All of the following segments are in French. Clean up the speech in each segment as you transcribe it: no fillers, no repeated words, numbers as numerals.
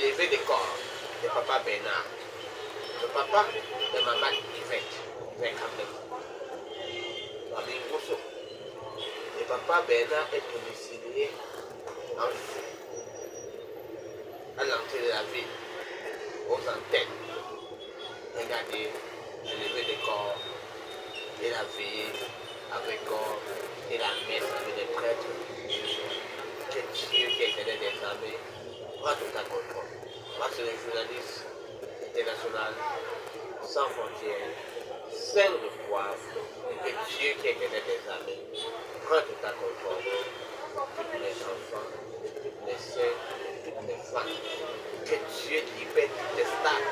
levé des corps de papa Bernard, le papa de maman Yvette Campbell, Rabin Rousseau. Le papa Bernard est domicilié en feu à l'entrée de la ville, aux antennes. Regardez, le levé des corps et la veillée avec corps et la messe avec les prêtres. Que Dieu qui est éternel des armées prend tout à contrôle. Moi, c'est le journaliste international sans frontières, celle de foi, et que Dieu qui est éternel des armées prend tout à contrôle. Toutes les enfants, toutes les sœurs, toutes les femmes. Que Dieu libère toutes les stars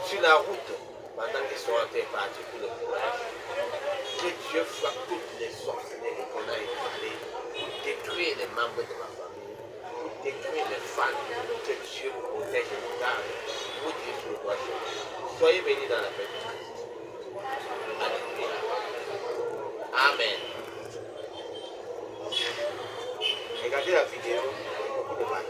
sur la route pendant qu'ils sont en train de partir pour le courage. Que Dieu frappe toutes les sorcelleries qu'on a étalées pour détruire les membres de ma famille, pour détruire les fans. Que Dieu vous protège et vous garde. Vous dites sur le droit chemin. Soyez bénis dans la paix de Christ. Alléluia. Amen. Regardez la vidéo, beaucoup de bagages.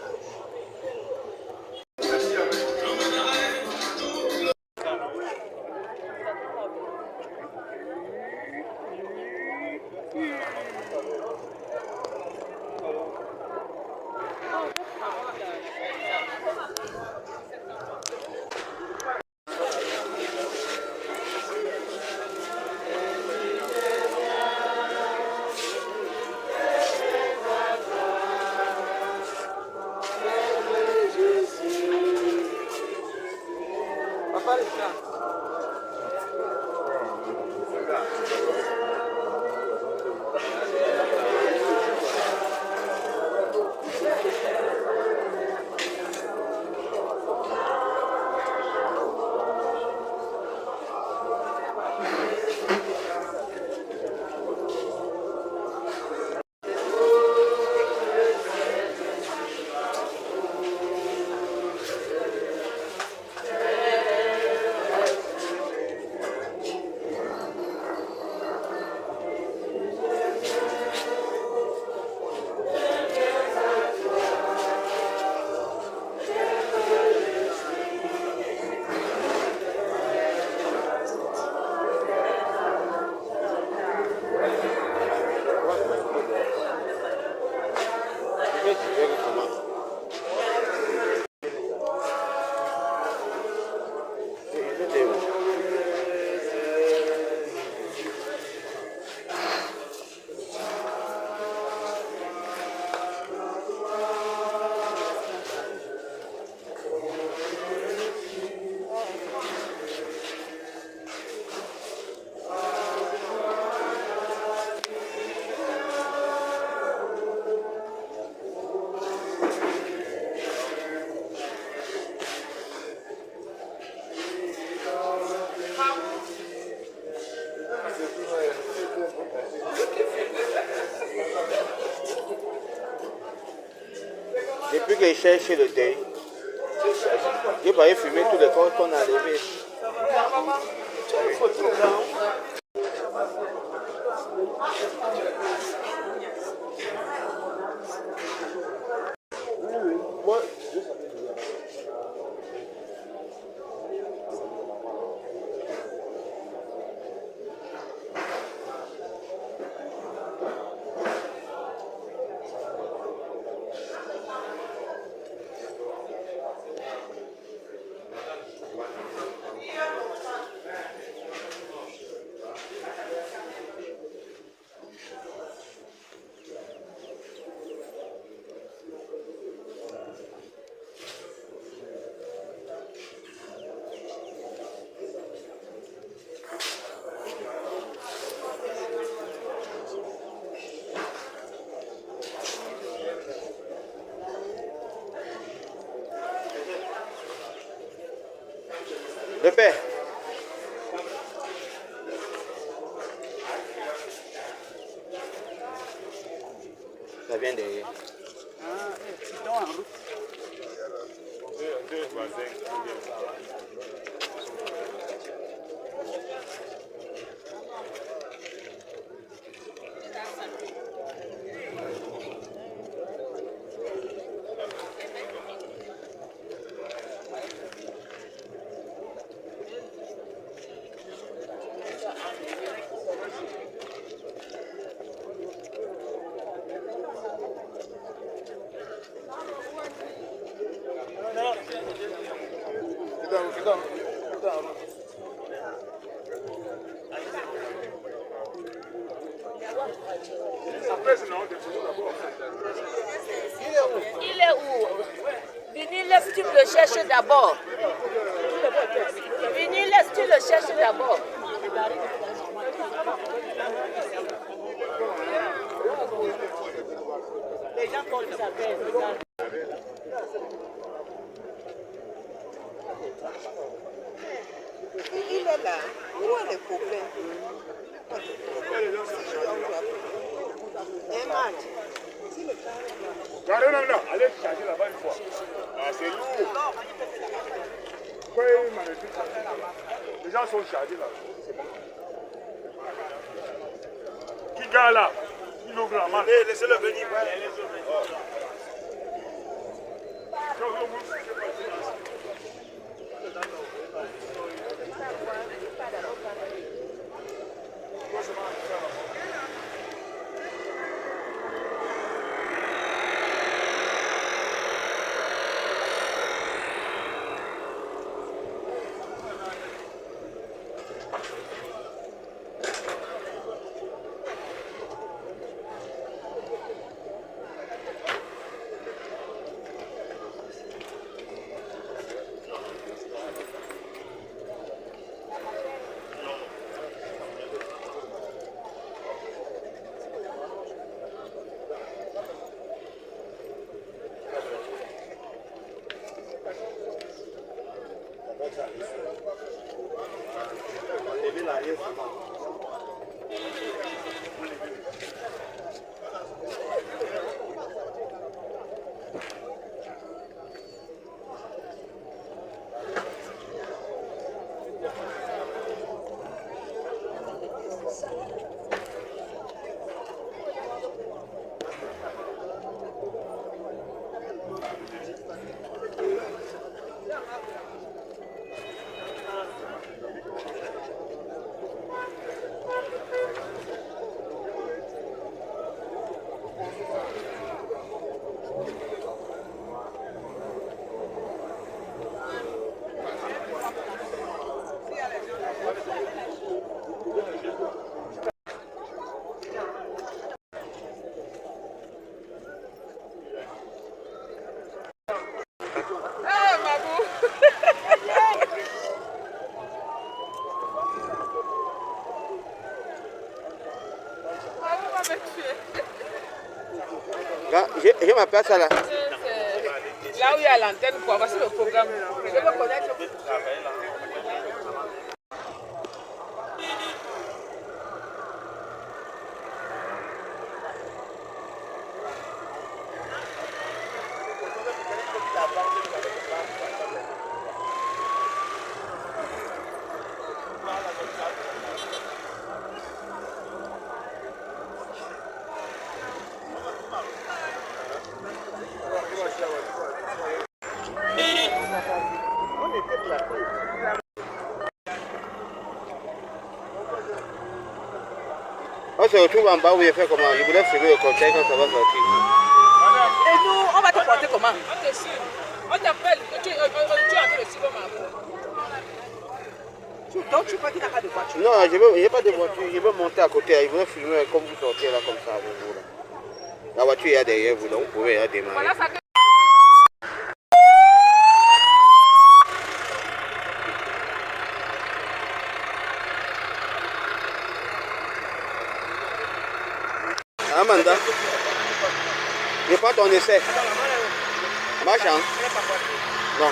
Depuis que je cherche le deuil, j'ai pas fumé tous les corps qu'on a levés. Le père. Ça vient derrière. Il est où? Vini, laisse-tu le chercher d'abord. Vini, laisse-tu le chercher d'abord. Les gens comme ça regarde. Il est là. Où est le problème? Un match. Non, allez chercher là-bas une fois. Ah, c'est lourd. Les gens sont chargés là. C'est bon. Qui gagne là? Il ouvre la main. Laissez-le venir. Je m'appelle ça là. Là où il y a l'antenne, quoi. Voici le programme. Je veux connaître. On se retrouve en bas où il fait comment? Il voulait filmer le cocktail quand ça va sortir. Et nous, on va te porter comment? On te suit. On t'appelle. Tu es en train de suivre ma voix. Donc tu crois qu'il n'a pas de voiture? Non, je n'ai pas de voiture. Je veux monter à côté. Il voulait filmer comme vous sortez là, comme ça. Vous, là. La voiture est derrière vous, donc vous pouvez la démarrer. Voilà ça. Amanda, je prends ton essai. Marche, hein? Non.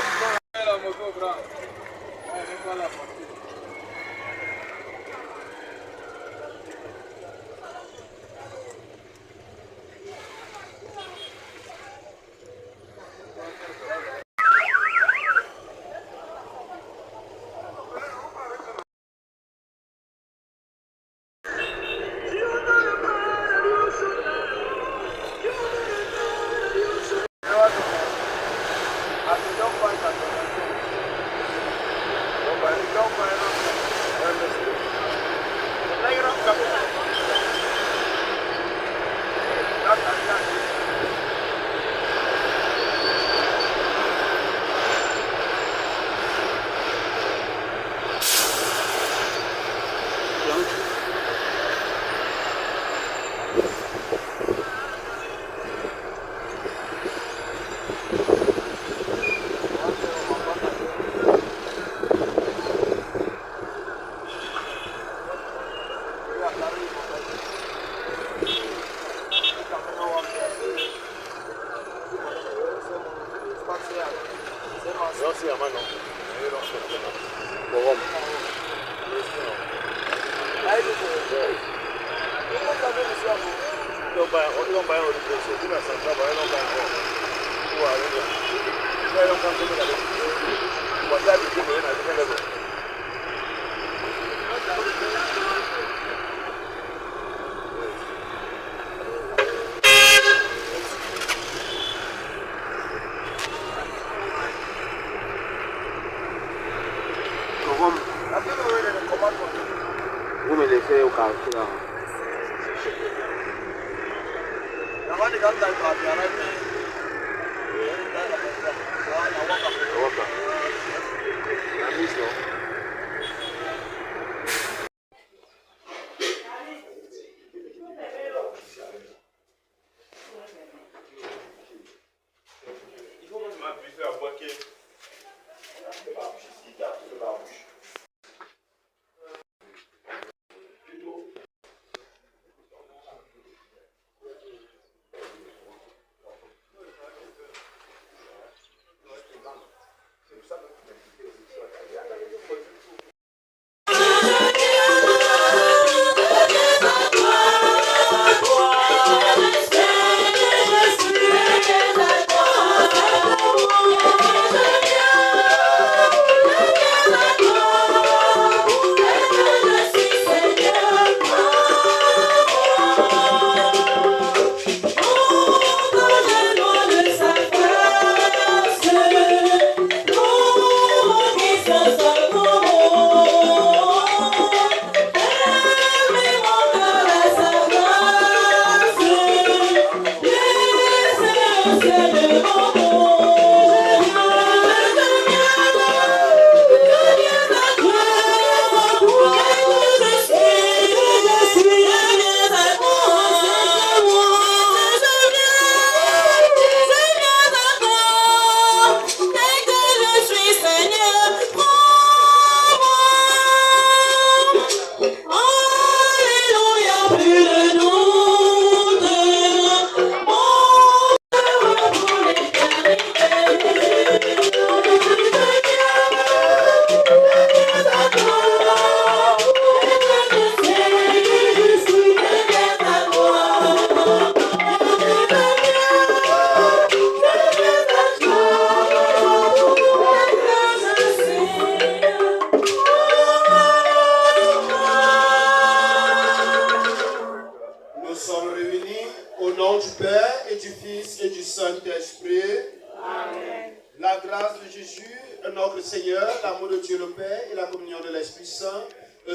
Don't Vous me laissez au quartier là.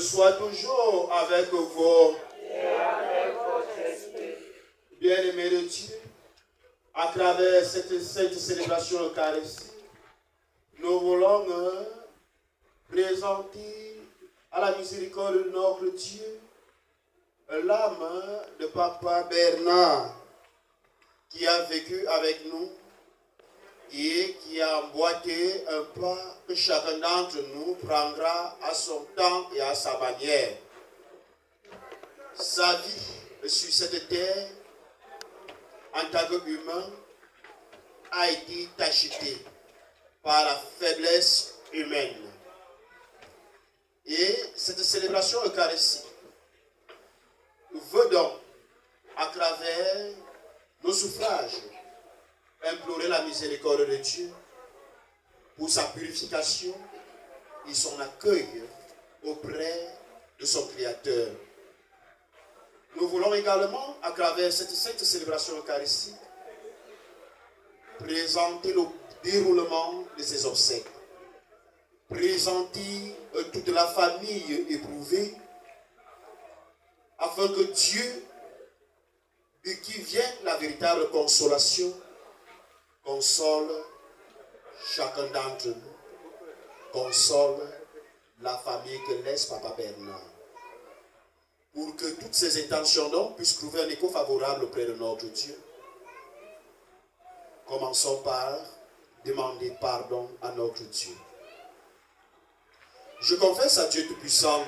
Soit toujours avec vous. Bien-aimés de Dieu, à travers cette célébration eucharistique, nous voulons présenter à la miséricorde de notre Dieu l'âme de Papa Bernard qui a vécu avec nous et qui a emboîté un pas que chacun d'entre nous prendra à son temps et à sa manière. Sa vie sur cette terre, en tant qu'humain, a été tachetée par la faiblesse humaine. Et cette célébration eucharistique veut donc, à travers nos suffrages, implorer la miséricorde de Dieu pour sa purification et son accueil auprès de son Créateur. Nous voulons également, à travers cette célébration eucharistique, présenter le déroulement de ces obsèques, présenter toute la famille éprouvée, afin que Dieu, de qui vient la véritable consolation, console chacun d'entre nous, console la famille que laisse Papa Bernard. Pour que toutes ces intentions donc puissent trouver un écho favorable auprès de notre Dieu. Commençons par demander pardon à notre Dieu. Je confesse à Dieu Tout-Puissant.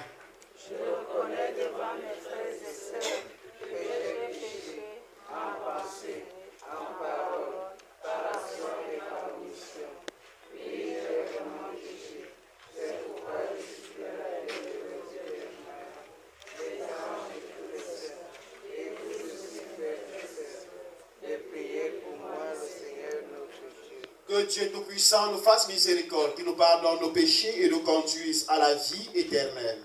Je reconnais devant mes frères et sœurs que j'ai péché en pensée, en parole, par action et par omission. Puis je Dieu Tout-Puissant nous fasse miséricorde, qu'il nous pardonne nos péchés et nous conduise à la vie éternelle.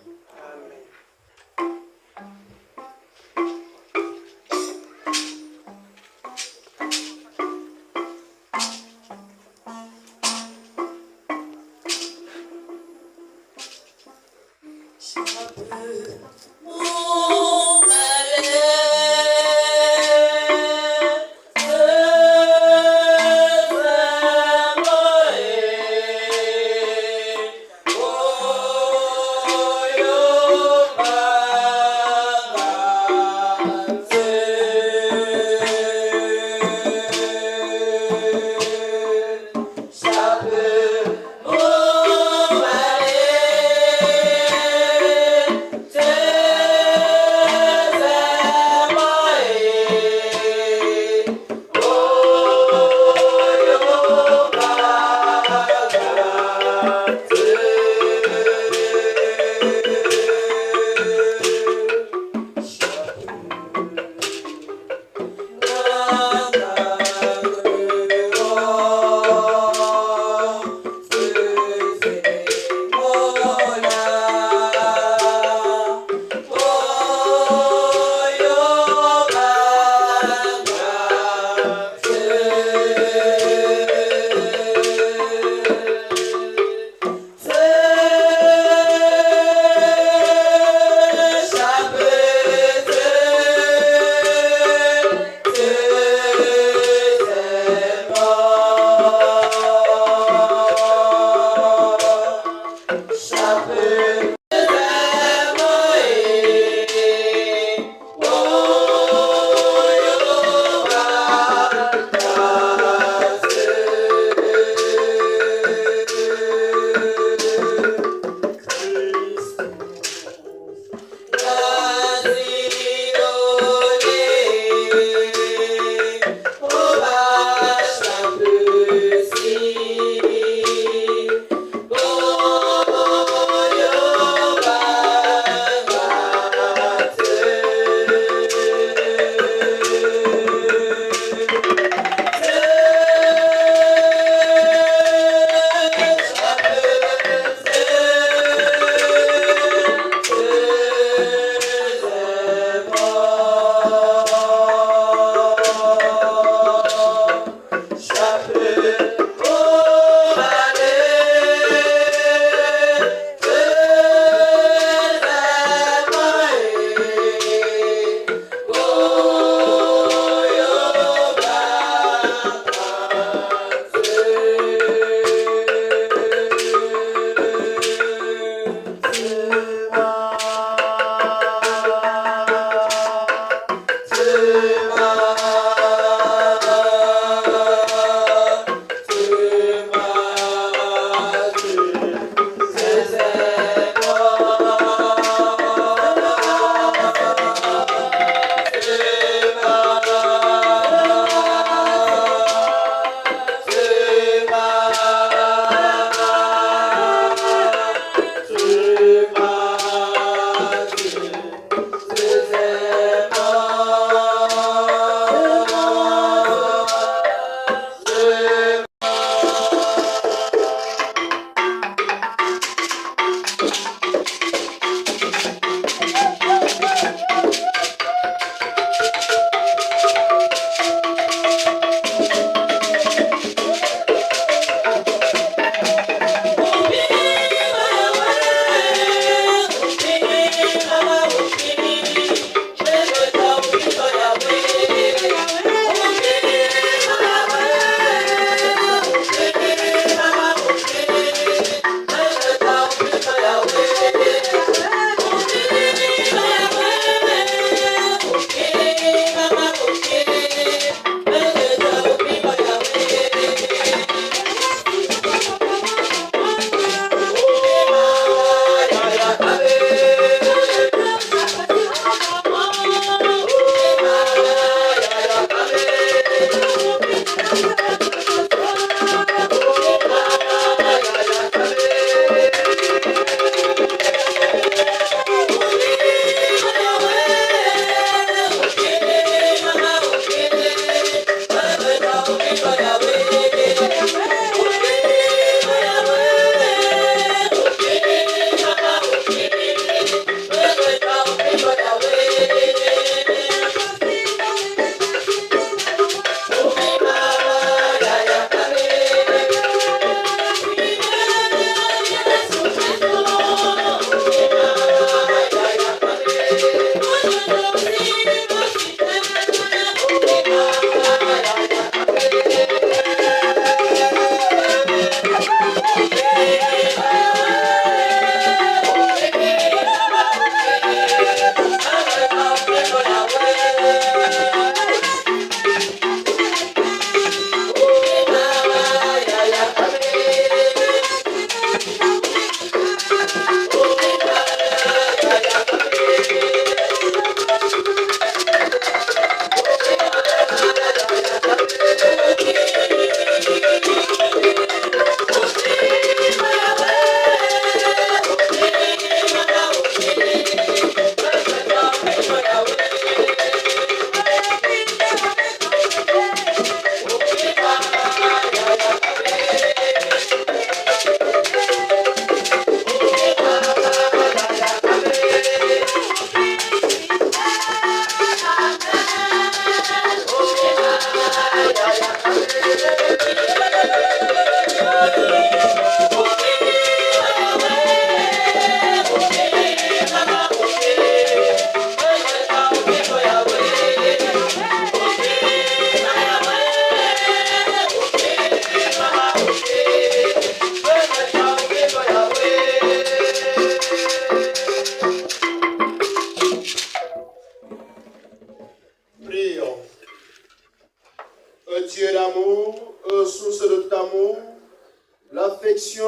Oh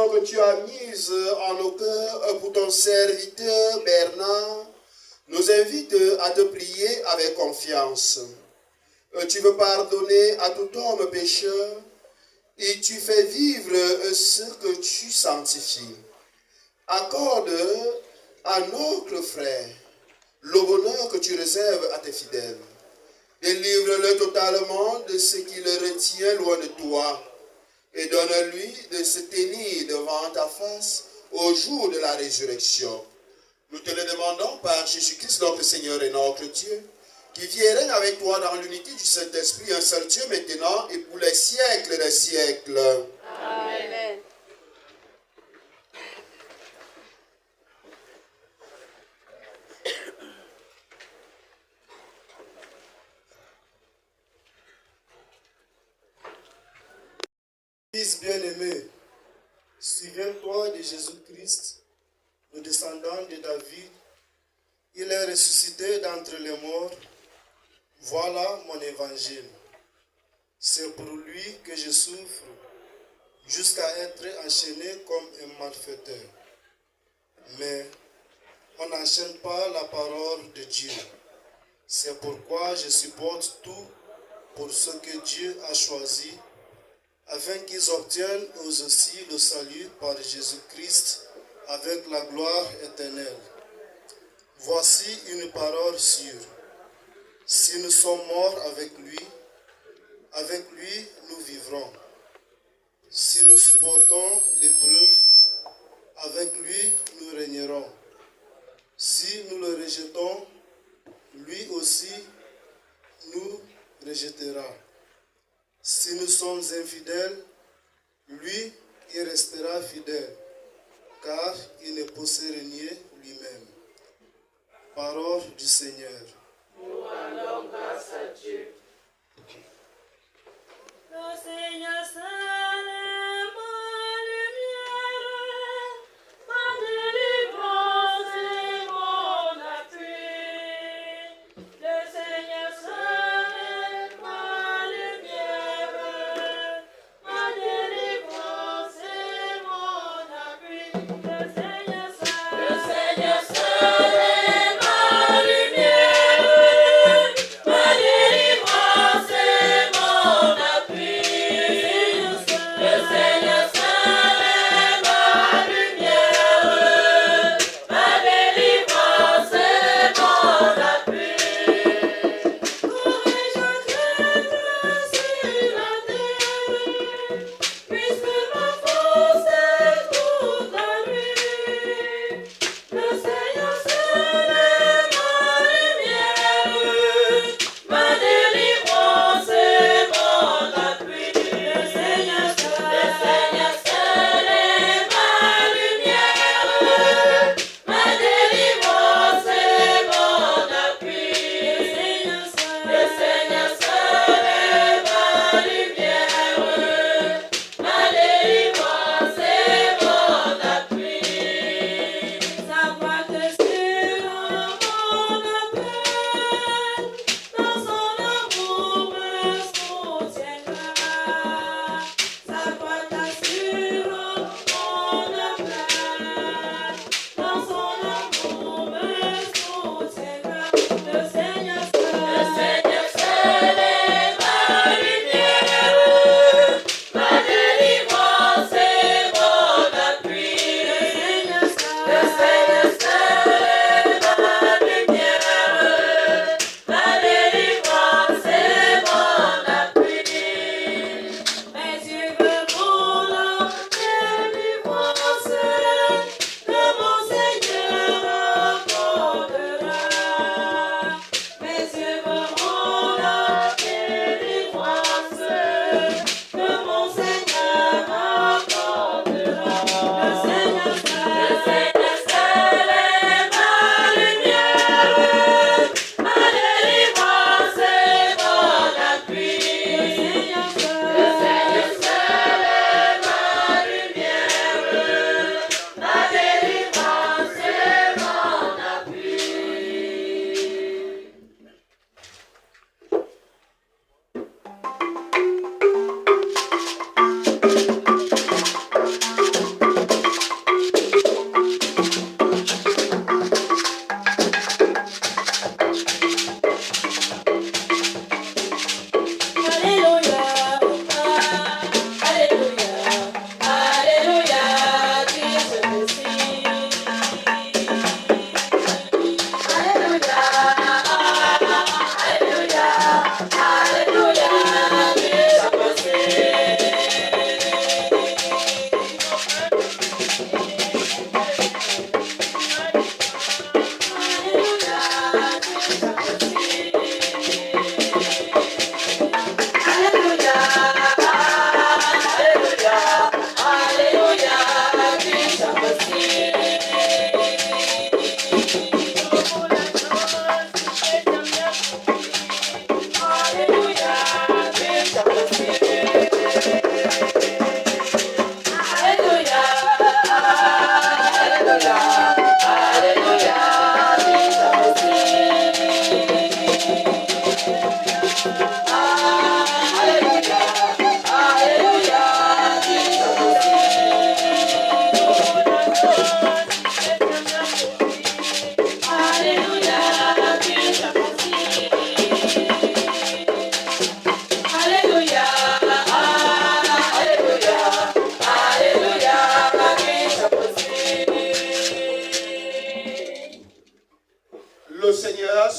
bénédiction que tu as mise en nos cœurs pour ton serviteur Bernard nous invite à te prier avec confiance. Tu veux pardonner à tout homme pécheur et tu fais vivre ce que tu sanctifies. Accorde à notre frère le bonheur que tu réserves à tes fidèles. Délivre-le totalement de ce qui le retient loin de toi et donne-lui de se tenir devant ta face au jour de la résurrection. Nous te le demandons par Jésus-Christ, notre Seigneur et notre Dieu, qui vit et règne avec toi dans l'unité du Saint-Esprit, un seul Dieu maintenant et pour les siècles des siècles. Amen. Fils bien-aimé, souviens-toi de Jésus-Christ, le descendant de David. Il est ressuscité d'entre les morts. Voilà mon évangile. C'est pour lui que je souffre, jusqu'à être enchaîné comme un malfaiteur. Mais on n'enchaîne pas la parole de Dieu. C'est pourquoi je supporte tout pour ce que Dieu a choisi, afin qu'ils obtiennent eux aussi le salut par Jésus-Christ avec la gloire éternelle. Voici une parole sûre. Si nous sommes morts avec lui nous vivrons. Si nous supportons l'épreuve, avec lui nous régnerons. Si nous le rejetons, lui aussi nous rejettera. Si nous sommes infidèles, lui, il restera fidèle, car il ne peut se renier lui-même. Parole du Seigneur. Nous rendons grâce à Dieu. Le Seigneur seul est ma lumière, ma délivrance et mon appui. Le Seigneur seul est ma lumière, ma délivrance et mon appui. Le Seigneur seul est ma lumière, ma délivrance et mon appui.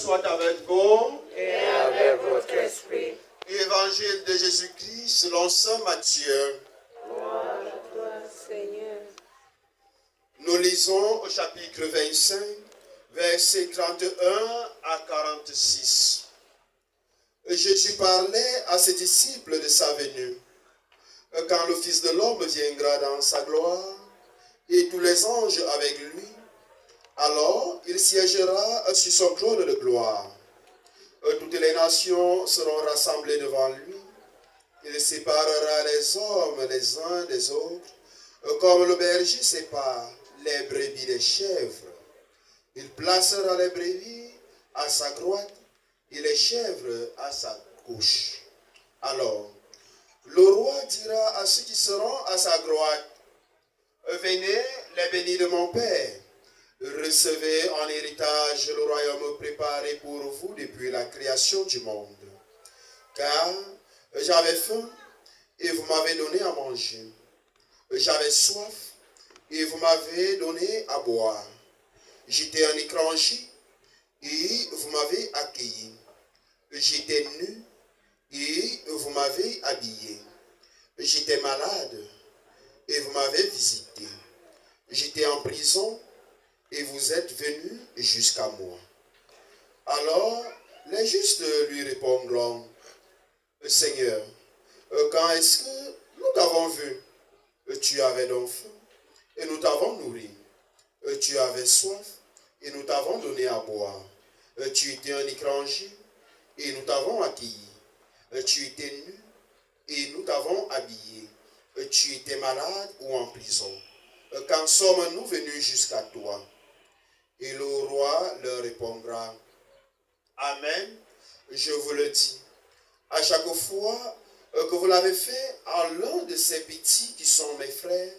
soit avec vous. Et avec votre esprit. Évangile de Jésus-Christ selon saint Matthieu. Gloire à toi, Seigneur. Nous lisons au chapitre 25, versets 31 à 46. Jésus parlait à ses disciples de sa venue. Quand le Fils de l'homme viendra dans sa gloire, et tous les anges avec lui, alors il siégera sur son trône de gloire. Toutes les nations seront rassemblées devant lui. Il séparera les hommes les uns des autres, comme le berger sépare les brebis des chèvres. Il placera les brebis à sa droite et les chèvres à sa gauche. Alors, le roi dira à ceux qui seront à sa droite, venez les bénis de mon Père, recevez en héritage le royaume préparé pour vous depuis la création du monde. Car j'avais faim et vous m'avez donné à manger. J'avais soif et vous m'avez donné à boire. J'étais un étranger et vous m'avez accueilli. J'étais nu et vous m'avez habillé. J'étais malade et vous m'avez visité. J'étais en prison et vous êtes venus jusqu'à moi. Alors les justes lui répondront, Seigneur, quand est-ce que nous t'avons vu? Tu avais donc faim et nous t'avons nourri. Tu avais soif et nous t'avons donné à boire. Tu étais un étranger et nous t'avons accueilli. Tu étais nu et nous t'avons habillé. Tu étais malade ou en prison. Quand sommes-nous venus jusqu'à toi? Et le roi leur répondra, Amen, je vous le dis. À chaque fois que vous l'avez fait à l'un de ces petits qui sont mes frères,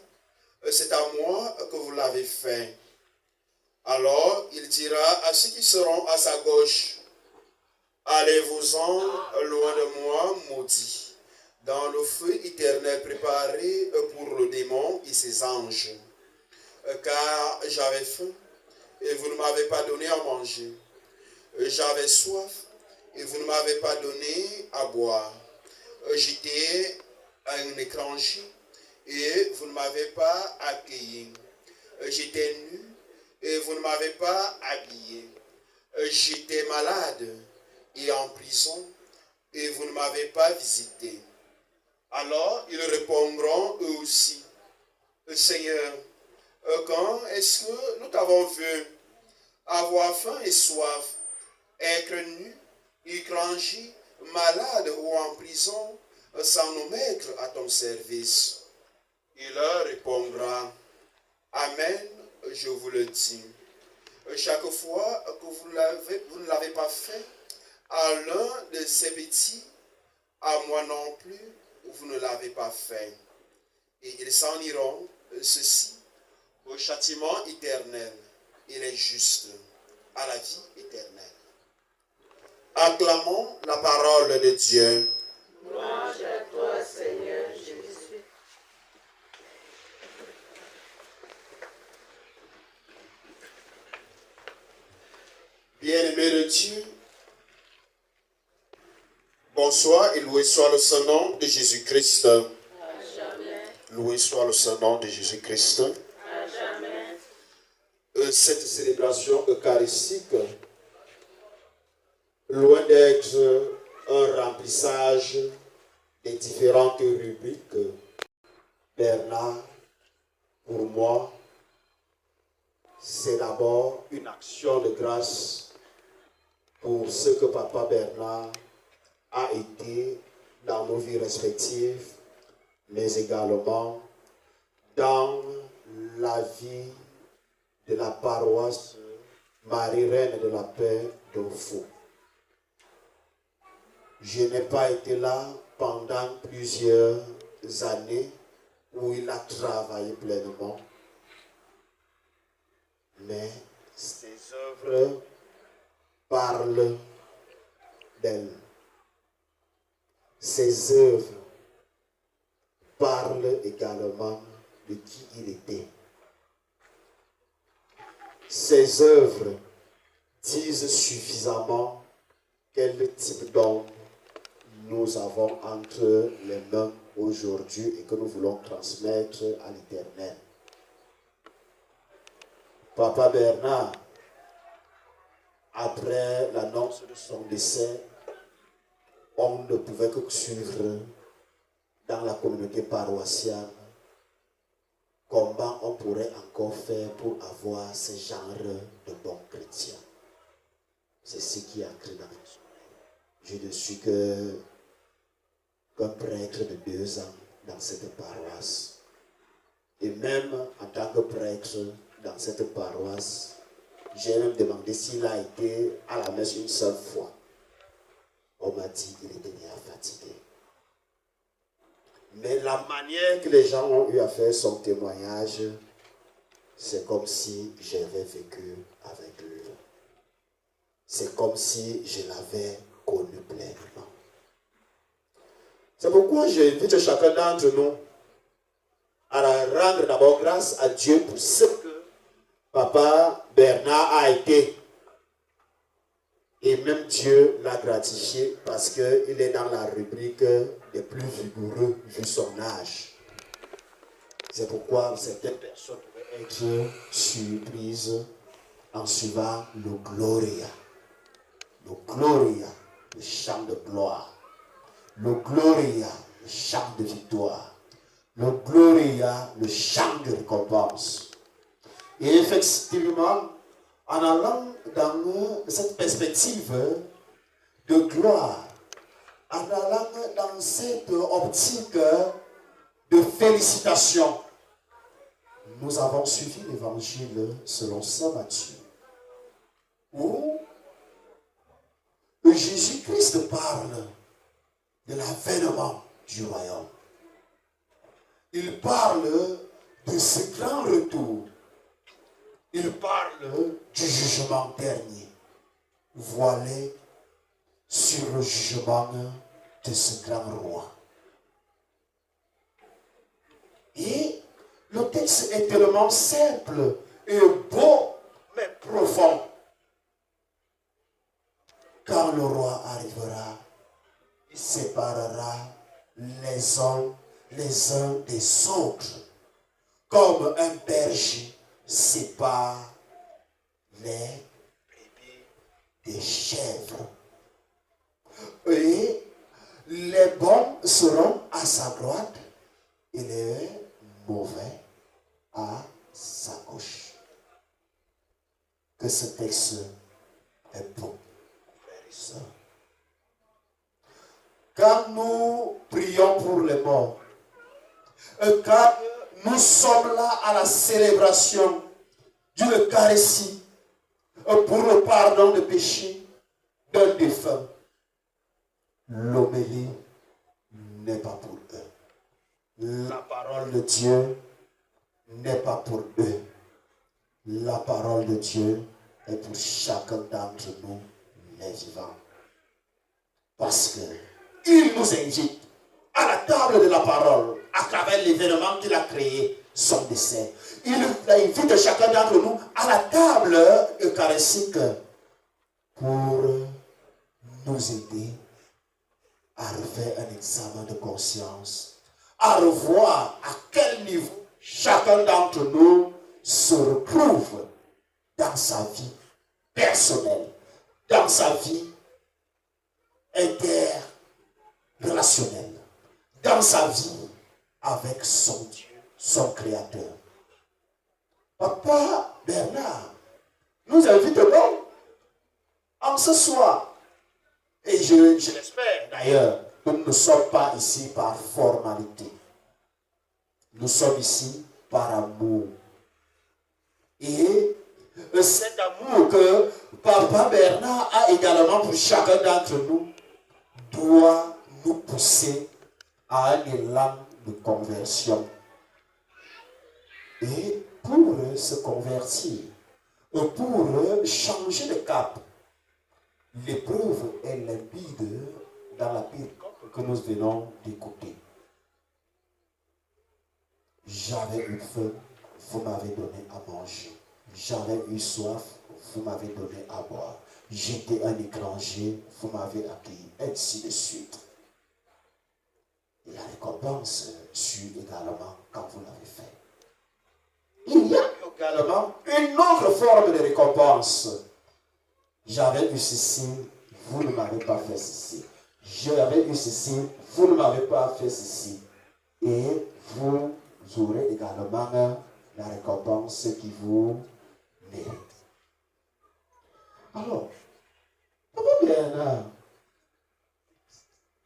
c'est à moi que vous l'avez fait. Alors il dira à ceux qui seront à sa gauche, allez-vous-en loin de moi, maudits, dans le feu éternel préparé pour le démon et ses anges. Car j'avais faim et vous ne m'avez pas donné à manger. J'avais soif et vous ne m'avez pas donné à boire. J'étais un étranger et vous ne m'avez pas accueilli. J'étais nu et vous ne m'avez pas habillé. J'étais malade et en prison et vous ne m'avez pas visité. Alors ils répondront eux aussi, Seigneur, quand est-ce que nous t'avons vu avoir faim et soif, être nu, étranger, malade ou en prison, sans nous mettre à ton service? Il leur répondra, Amen, je vous le dis. Chaque fois que vous ne l'avez pas fait à l'un de ces petits, à moi non plus, vous ne l'avez pas fait. Et ils s'en iront, ceci, au châtiment éternel, et les justes à la vie éternelle. Acclamons la parole de Dieu. Louange à toi, Seigneur Jésus. Bien-aimés de Dieu, bonsoir et loué soit le Saint-Nom de Jésus-Christ. À jamais. Loué soit le Saint-Nom de Jésus-Christ. À jamais. Cette célébration eucharistique, loin d'être un remplissage des différentes rubriques, Bernard, pour moi, c'est d'abord une action de grâce pour ce que Papa Bernard a été dans nos vies respectives, mais également dans la vie de la paroisse Marie-Reine de la Paix d'Ofo. Je n'ai pas été là pendant plusieurs années où il a travaillé pleinement, mais ses œuvres parlent d'elle. Ses œuvres parlent également de qui il était. Ses œuvres disent suffisamment quel type d'homme nous avons entre les mains aujourd'hui et que nous voulons transmettre à l'Éternel. Papa Bernard, après l'annonce de son décès, on ne pouvait que suivre dans la communauté paroissiale comment on pourrait encore faire pour avoir ce genre de bons chrétiens. C'est ce qui a créé dans notre sommeil. Je ne suis qu'un prêtre de 2 ans dans cette paroisse. Et même en tant que prêtre dans cette paroisse, j'ai même demandé s'il a été à la messe une seule fois. On m'a dit qu'il était déjà fatigué. Mais la manière que les gens ont eu à faire son témoignage, c'est comme si j'avais vécu avec lui. C'est comme si je l'avais connu pleinement. C'est pourquoi j'invite chacun d'entre nous à rendre d'abord grâce à Dieu pour ce que Papa Bernard a été. Et même Dieu l'a gratifié parce qu'il est dans la rubrique des plus vigoureux vu son âge. C'est pourquoi certaines personnes pouvaient être surprises en suivant le Gloria. Le Gloria, le chant de gloire. Le Gloria, le chant de victoire. Le Gloria, le chant de récompense. Et effectivement, en allant dans cette perspective de gloire, en allant dans cette optique de félicitations, nous avons suivi l'évangile selon saint Matthieu, où Jésus-Christ parle de l'avènement du royaume. Il parle de ce grand retour. Il parle du jugement dernier, voilé sur le jugement de ce grand roi. Et le texte est tellement simple et beau, mais profond. Quand le roi arrivera, il séparera les uns des autres, comme un berger sépare les brebis des chèvres. Et les bons seront à sa droite et les mauvais à sa gauche. Que ce texte est bon, frères et sœurs. Quand nous prions pour les morts, quand nous sommes là à la célébration d'une Eucharistie pour le pardon de péché d'un défunt, l'homélie n'est pas pour eux. La parole de Dieu n'est pas pour eux. La parole de Dieu est pour chacun d'entre nous, les vivants. Parce qu'il nous invite à la table de la parole, à travers l'événement qu'il a créé, son décès. Il invite chacun d'entre nous à la table eucharistique pour nous aider à refaire un examen de conscience, à revoir à quel niveau chacun d'entre nous se retrouve dans sa vie personnelle, dans sa vie interrelationnelle, dans sa vie avec son Dieu, son Créateur. Papa Bernard nous invite donc en ce soir, et je l'espère d'ailleurs, que nous ne sommes pas ici par formalité. Nous sommes ici par amour. Et cet amour que Papa Bernard a également pour chacun d'entre nous doit nous pousser à un élan de conversion. Et pour se convertir, pour changer de cap, l'épreuve est limpide dans la période que nous venons d'écouter. J'avais eu faim, vous m'avez donné à manger. J'avais eu soif, vous m'avez donné à boire. J'étais un étranger, vous m'avez accueilli, ainsi de suite. Et la récompense suit également quand vous l'avez fait. Il y a également une autre forme de récompense. J'avais eu ceci, vous ne m'avez pas fait ceci. J'avais eu ceci, vous ne m'avez pas fait ceci. Et vous aurez également la récompense qui vous mérite. Alors, Papa Bernard,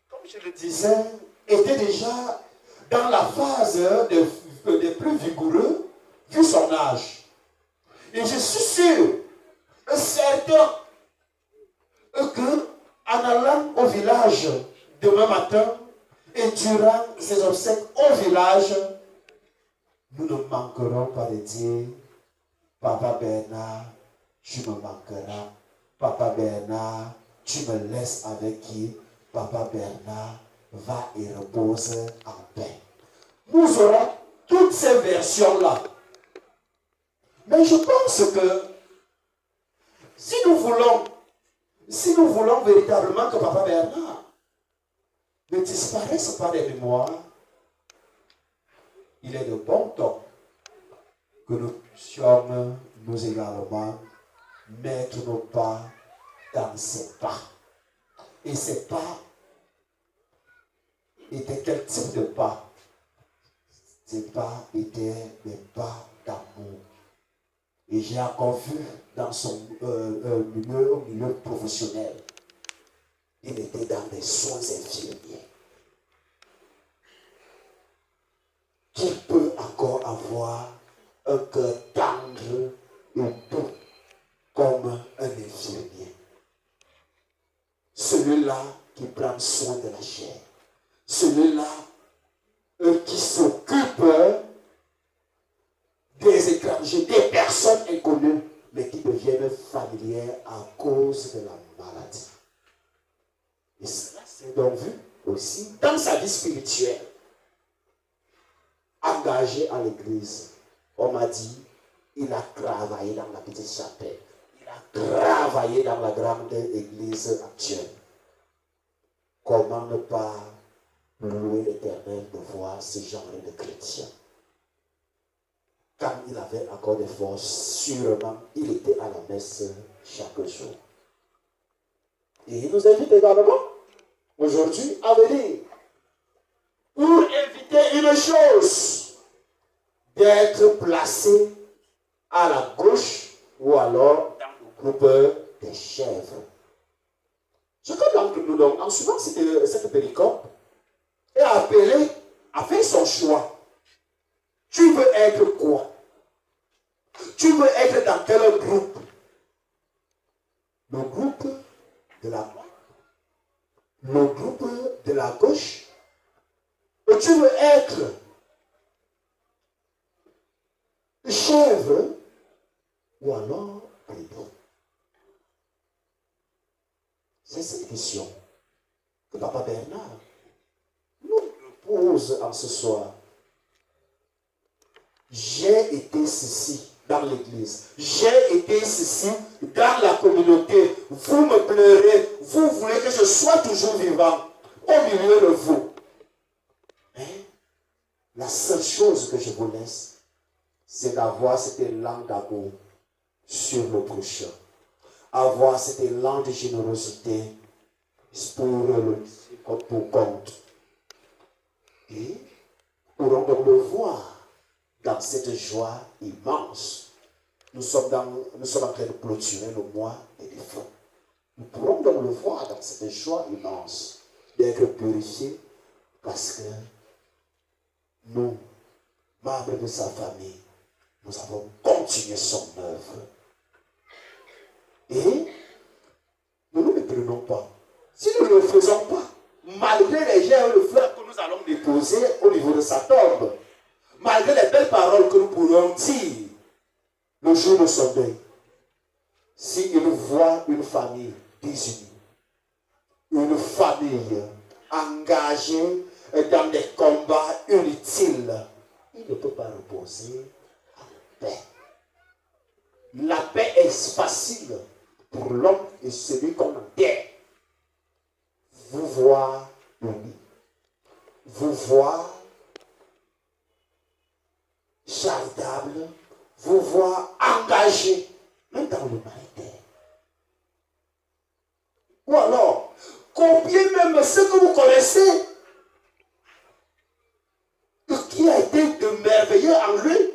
comme je le disais, était déjà dans la phase des plus vigoureux vu son âge. Et je suis sûr, certain, que en allant au village demain matin et durant ces obsèques au village, nous ne manquerons pas de dire, Papa Bernard, tu me manqueras. Papa Bernard, tu me laisses avec qui? Papa Bernard, va et repose en paix. Nous aurons toutes ces versions-là. Mais je pense que si nous voulons véritablement que Papa Bernard ne disparaisse pas des mémoires, il est de bon temps que nous puissions nous également mettre nos pas dans ses pas. Et ces pas étaient quel type de pas? Ces pas étaient des pas d'amour. Et j'ai encore vu dans son milieu professionnel, il était dans les soins infirmiers. Qui peut encore avoir un cœur tendre et doux comme un infirmier? Celui-là qui prend soin de la chair. Celui-là qui s'occupe des étrangers, des personnes inconnues, mais qui deviennent familières à cause de la maladie. Et cela s'est donc vu aussi dans sa vie spirituelle. Engagé à l'église, on m'a dit, il a travaillé dans la petite chapelle. Il a travaillé dans la grande église actuelle. Comment ne pas louer l'Éternel de voir ce genre de chrétiens? Quand il avait encore des forces, sûrement, il était à la messe chaque jour. Et il nous invite également, aujourd'hui, à venir pour éviter une chose, d'être placé à la gauche ou alors dans le groupe des chèvres. Chacun d'entre nous, donc, en suivant cette péricope, est appelé à faire son choix. Tu veux être quoi? Tu veux être dans quel groupe? Le groupe de la droite? Le groupe de la gauche? Ou tu veux être chèvre ou alors brebis? C'est cette question que Papa Bernard nous pose en ce soir. J'ai été ceci dans l'église. J'ai été ceci dans la communauté. Vous me pleurez. Vous voulez que je sois toujours vivant au milieu de vous. Mais la seule chose que je vous laisse, c'est d'avoir cet élan d'amour sur le prochain. Avoir cet élan de générosité pour compte. Et pourrons donc le voir dans cette joie immense. Nous sommes en train de clôturer le mois des défunts. Nous pourrons donc le voir dans cette joie immense d'être purifiés parce que nous, membres de sa famille, nous avons continué son œuvre. Et nous ne le prenons pas. Si nous ne le faisons pas, malgré les germes de fleurs que nous allons déposer au niveau de sa tombe, malgré les belles paroles que nous pourrons dire le jour de son deuil, s'il voit une famille désunie, une famille engagée dans des combats inutiles, il ne peut pas reposer en paix. La paix est est-ce facile pour l'homme et celui qu'on enterre vous voir unis, vous voir charitable, vous voir engagé, même dans l'humanité. Ou alors, combien même ce que vous connaissez, qui a été de merveilleux en lui.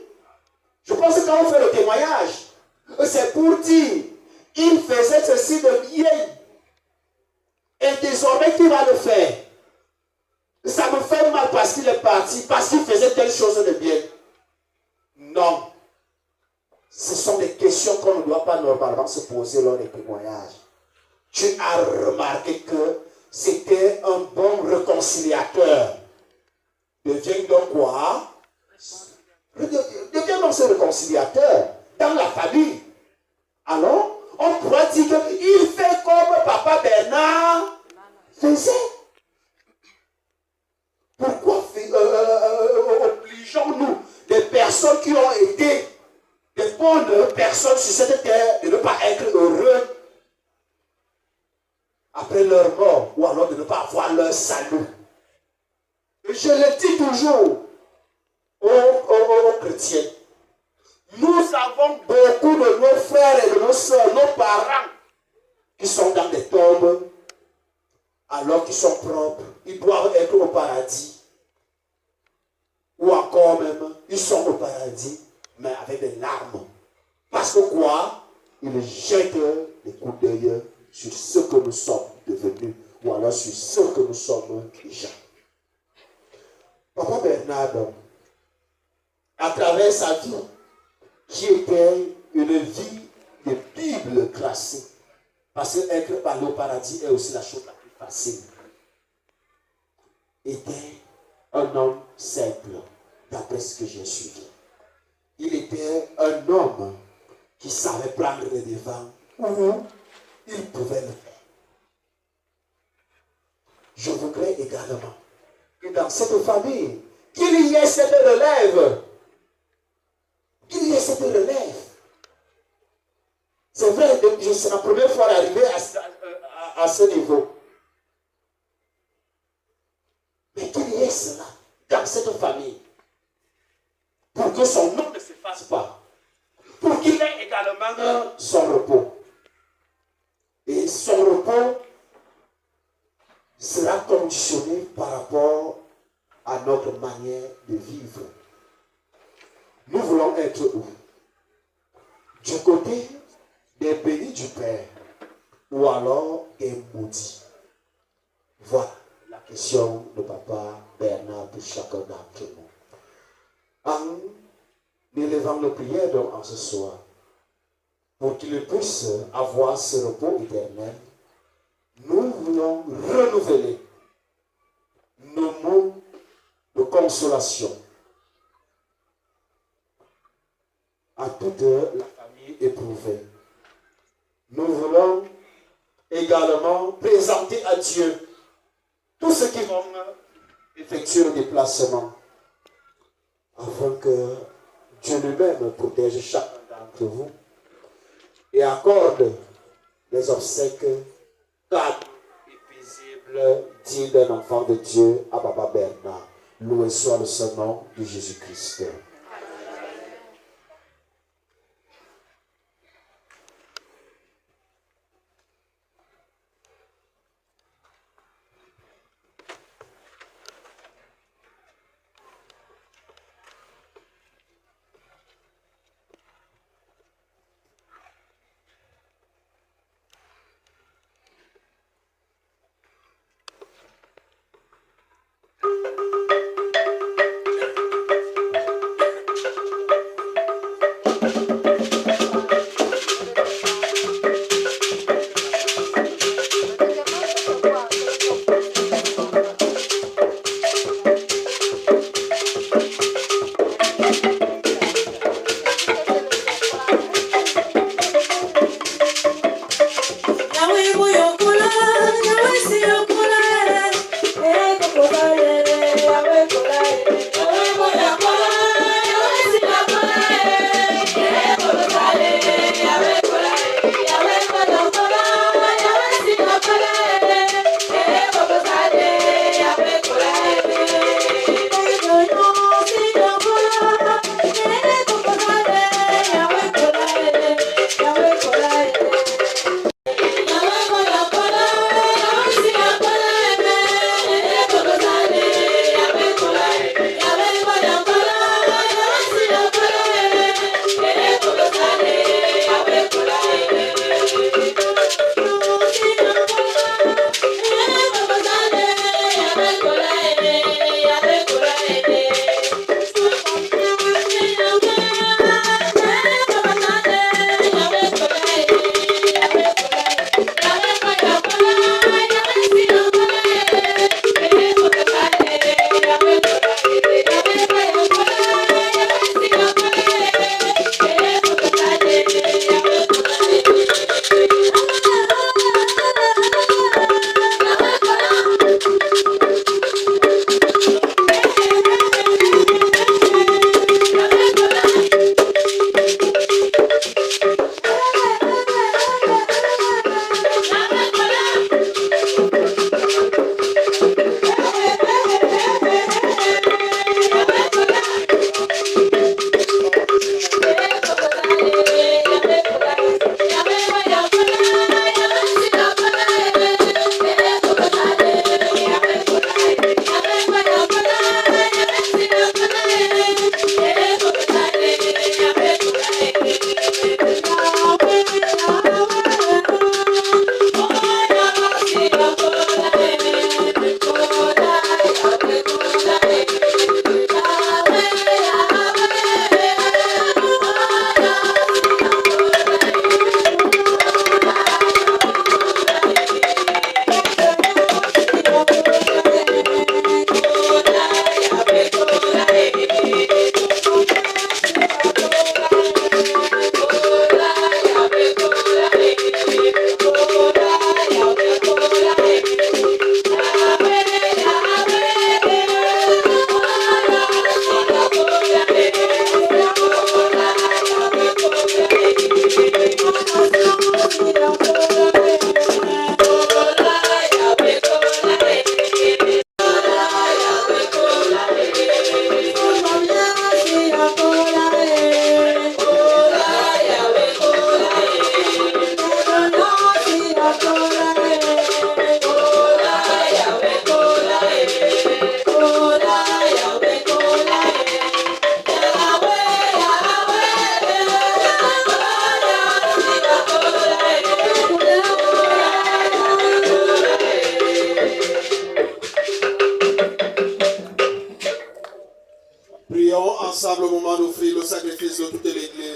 Je pense que quand on fait le témoignage, c'est pour dire, il faisait ceci de bien. Et désormais, qui va le faire? Ça me fait mal parce qu'il est parti, parce qu'il faisait telle chose de bien. Non. Ce sont des questions qu'on ne doit pas normalement se poser lors des témoignages. Tu as remarqué que c'était un bon réconciliateur. Devient donc quoi? Devient donc ce réconciliateur dans la famille. Alors, on pourrait dire qu'il fait comme Papa Bernard faisait. Pourquoi obligeons-nous des personnes qui ont été des bonnes personnes sur cette terre de ne pas être heureux après leur mort, ou alors de ne pas avoir leur salut? Je le dis toujours aux chrétiens. Nous avons beaucoup de nos frères et de nos soeurs, nos parents, qui sont dans des tombes, alors qu'ils sont propres. Ils doivent être au paradis. Ou encore même, ils sont au paradis, mais avec des larmes. Parce que quoi? Ils jettent des coups d'œil sur ce que nous sommes devenus, ou alors sur ce que nous sommes déjà. Papa Bernard, à travers sa vie, qui était une vie de Bible classée, parce qu'être allé au paradis est aussi la chose la plus facile, était un homme simple, d'après ce que j'ai suivi. Il était un homme qui savait prendre les devants où il pouvait le faire. Je voudrais également que dans cette famille, qu'il y ait cette relève. Qu'il y ait cette relève. C'est vrai, c'est la première fois d'arriver à ce niveau. Mais qu'il y ait cela dans cette famille. Pour que son nom ne s'efface pas. Pour qu'il ait également son repos. Et son repos sera conditionné par rapport à notre manière de vivre. Nous voulons être où? Du côté des bénis du Père ou alors des maudits? Voilà la question de Papa Bernard pour chacun d'entre nous. En élevant nos prières donc en ce soir, pour qu'il puisse avoir ce repos éternel, nous voulons renouveler nos mots de consolation à toute la famille éprouvée. Nous voulons également présenter à Dieu tous ceux qui vont effectuer le déplacement, afin que Dieu lui-même protège chacun d'entre vous et accorde les obsèques calmes et paisibles dignes d'un enfant de Dieu à Papa Bernard. Loué soit le saint nom de Jésus-Christ.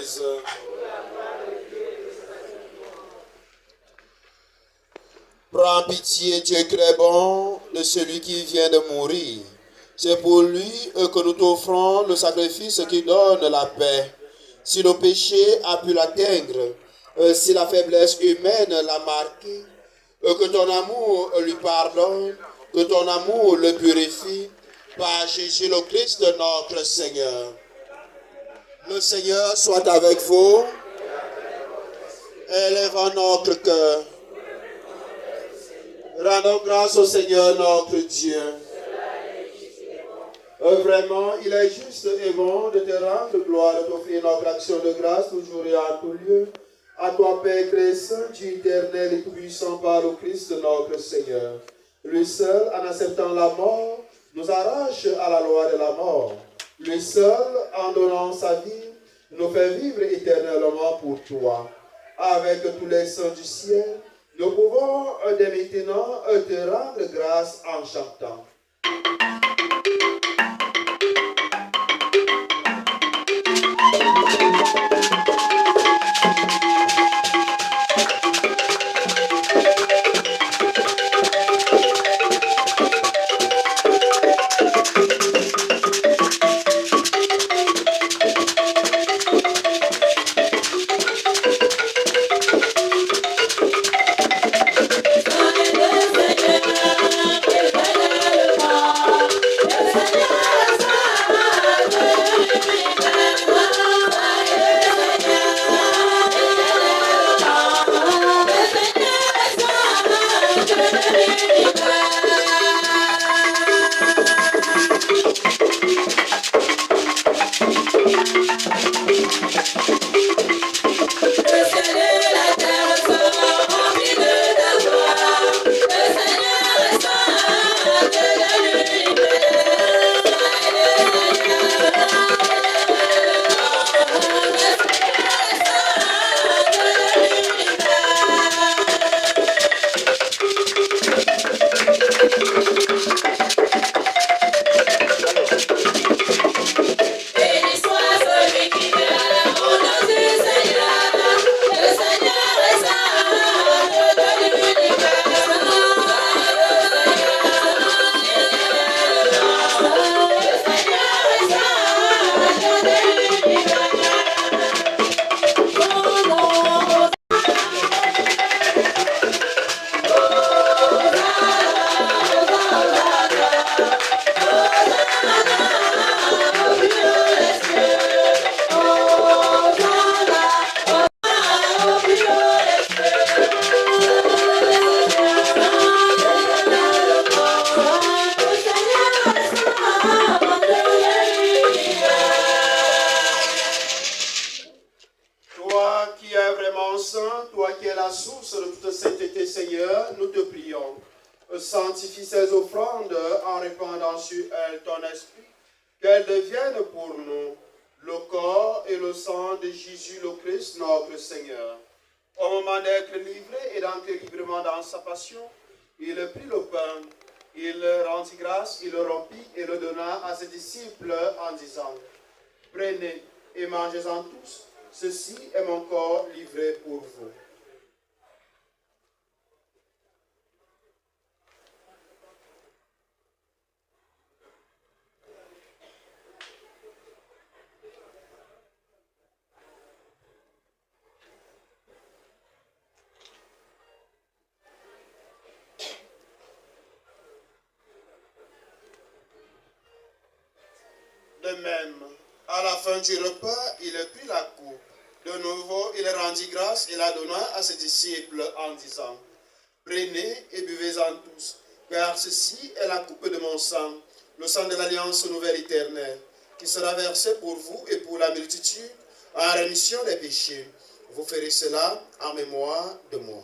Église. Prends pitié, Dieu très bon, de celui qui vient de mourir. C'est pour lui que nous t'offrons le sacrifice qui donne la paix. Si le péché a pu l'atteindre, si la faiblesse humaine l'a marqué, que ton amour lui pardonne, que ton amour le purifie, par Jésus le Christ notre Seigneur. Le Seigneur soit avec vous. Élevons notre cœur. Rendons grâce au Seigneur notre Dieu. Vraiment, il est juste et bon de te rendre gloire, de t'offrir notre action de grâce toujours et en tout lieu. À toi, Père très saint, Dieu éternel et tout-puissant par le Christ notre Seigneur. Lui seul, en acceptant la mort, nous arrache à la loi de la mort. Lui seul, en donnant sa vie, nous fait vivre éternellement pour toi. Avec tous les saints du ciel, nous pouvons dès maintenant te rendre grâce en chantant. Sanctifie ces offrandes en répandant sur elles ton esprit, qu'elles deviennent pour nous le corps et le sang de Jésus le Christ, notre Seigneur. Au moment d'être livré et d'entrer librement dans sa passion, il prit le pain, il rendit grâce, il le rompit et le donna à ses disciples en disant: Prenez et mangez-en tous, ceci est mon corps livré pour vous. De même, à la fin du repas, il prit la coupe. De nouveau, il rendit grâce et la donna à ses disciples en disant: Prenez et buvez-en tous, car ceci est la coupe de mon sang, le sang de l'alliance nouvelle éternelle, qui sera versé pour vous et pour la multitude en rémission des péchés. Vous ferez cela en mémoire de moi.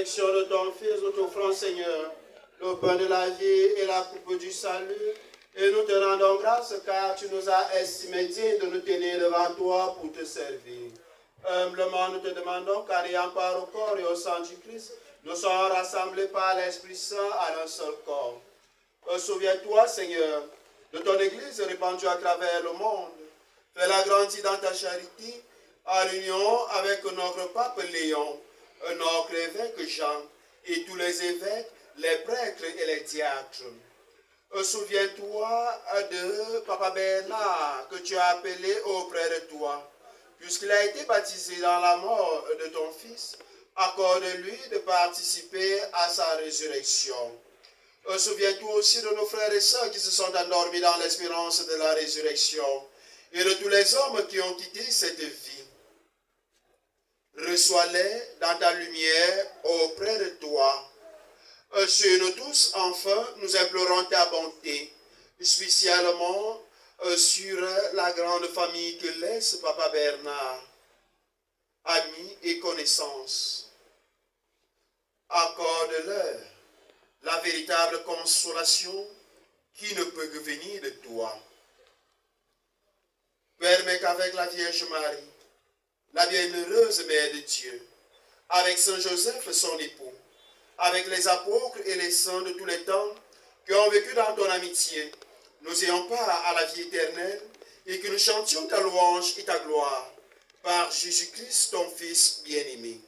résurrection de ton Fils, nous t'offrons, Seigneur, le pain de la vie et la coupe du salut. Et nous te rendons grâce car tu nous as estimés dignes de nous tenir devant toi pour te servir. Humblement, nous te demandons qu'en ayant part au corps et au sang du Christ, nous soyons rassemblés par l'Esprit Saint à un seul corps. Souviens-toi, Seigneur, de ton Église répandue à travers le monde. Fais-la grandir dans ta charité, en union avec notre pape Léon, notre évêque Jean, et tous les évêques, les prêtres et les diacres. Souviens-toi de Papa Bernard, que tu as appelé auprès de toi. Puisqu'il a été baptisé dans la mort de ton Fils, accorde-lui de participer à sa résurrection. Souviens-toi aussi de nos frères et sœurs qui se sont endormis dans l'espérance de la résurrection et de tous les hommes qui ont quitté cette vie. Reçois-les dans ta lumière auprès de toi. Sur nous tous, enfin, nous implorons ta bonté, spécialement sur la grande famille que laisse Papa Bernard, amis et connaissances. Accorde-leur la véritable consolation qui ne peut que venir de toi. Permets qu'avec la Vierge Marie, la bienheureuse Mère de Dieu, avec Saint Joseph son époux, avec les apôtres et les saints de tous les temps qui ont vécu dans ton amitié, nous ayons part à la vie éternelle et que nous chantions ta louange et ta gloire par Jésus-Christ, ton Fils bien-aimé.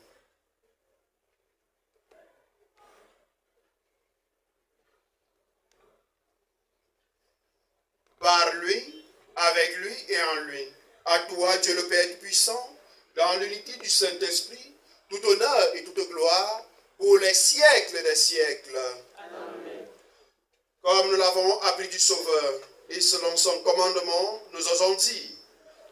Par lui, avec lui et en lui, à toi, Dieu le Père puissant, dans l'unité du Saint-Esprit, tout honneur et toute gloire pour les siècles des siècles. Amen. Comme nous l'avons appris du Sauveur, et selon son commandement, nous osons dire,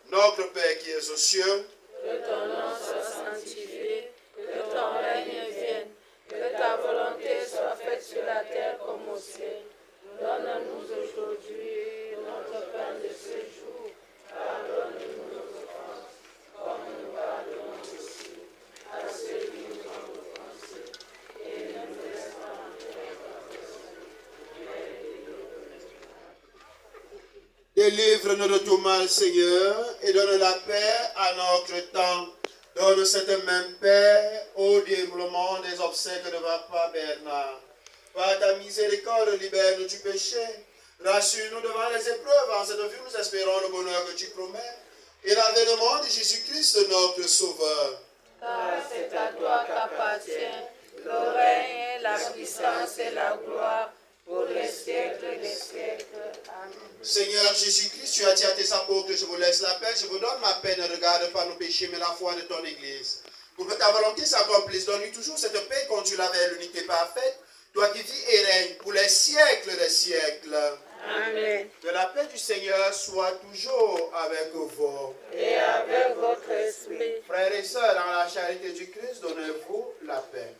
notre Père qui es aux cieux, que ton nom soit sanctifié, que ton règne vienne, que ta volonté soit faite sur la terre comme au ciel. Donne-nous aujourd'hui notre pain de ce jour. Pardonne-nous nos offenses, comme nous pardonnons aussi à ceux qui nous ont offensés. Et ne nous laisse pas entrer en tentation, mais délivre-nous du mal. Délivre-nous de tout mal, Seigneur, et donne la paix à notre temps. Donne cette même paix au déroulement des obsèques de Papa Bernard. Par ta miséricorde, libère-nous du péché. Rassure-nous devant les épreuves. En cette vie, nous espérons le bonheur que tu promets et l'avènement de Jésus-Christ, notre Sauveur. Car c'est à toi qu'appartient le règne, la puissance et la gloire pour les siècles des siècles. Amen. Seigneur Jésus-Christ, tu as dit à tes apôtres, je vous laisse la paix, je vous donne ma paix, ne regarde pas nos péchés, mais la foi de ton Église. Pour que ta volonté s'accomplisse, donne-lui toujours cette paix, conduis-la vers l'unité parfaite, toi qui vis et règnes pour les siècles des siècles. Amen. Que la paix du Seigneur soit toujours avec vous. Et avec votre esprit. Frères et sœurs, dans la charité du Christ, donnez-vous la paix.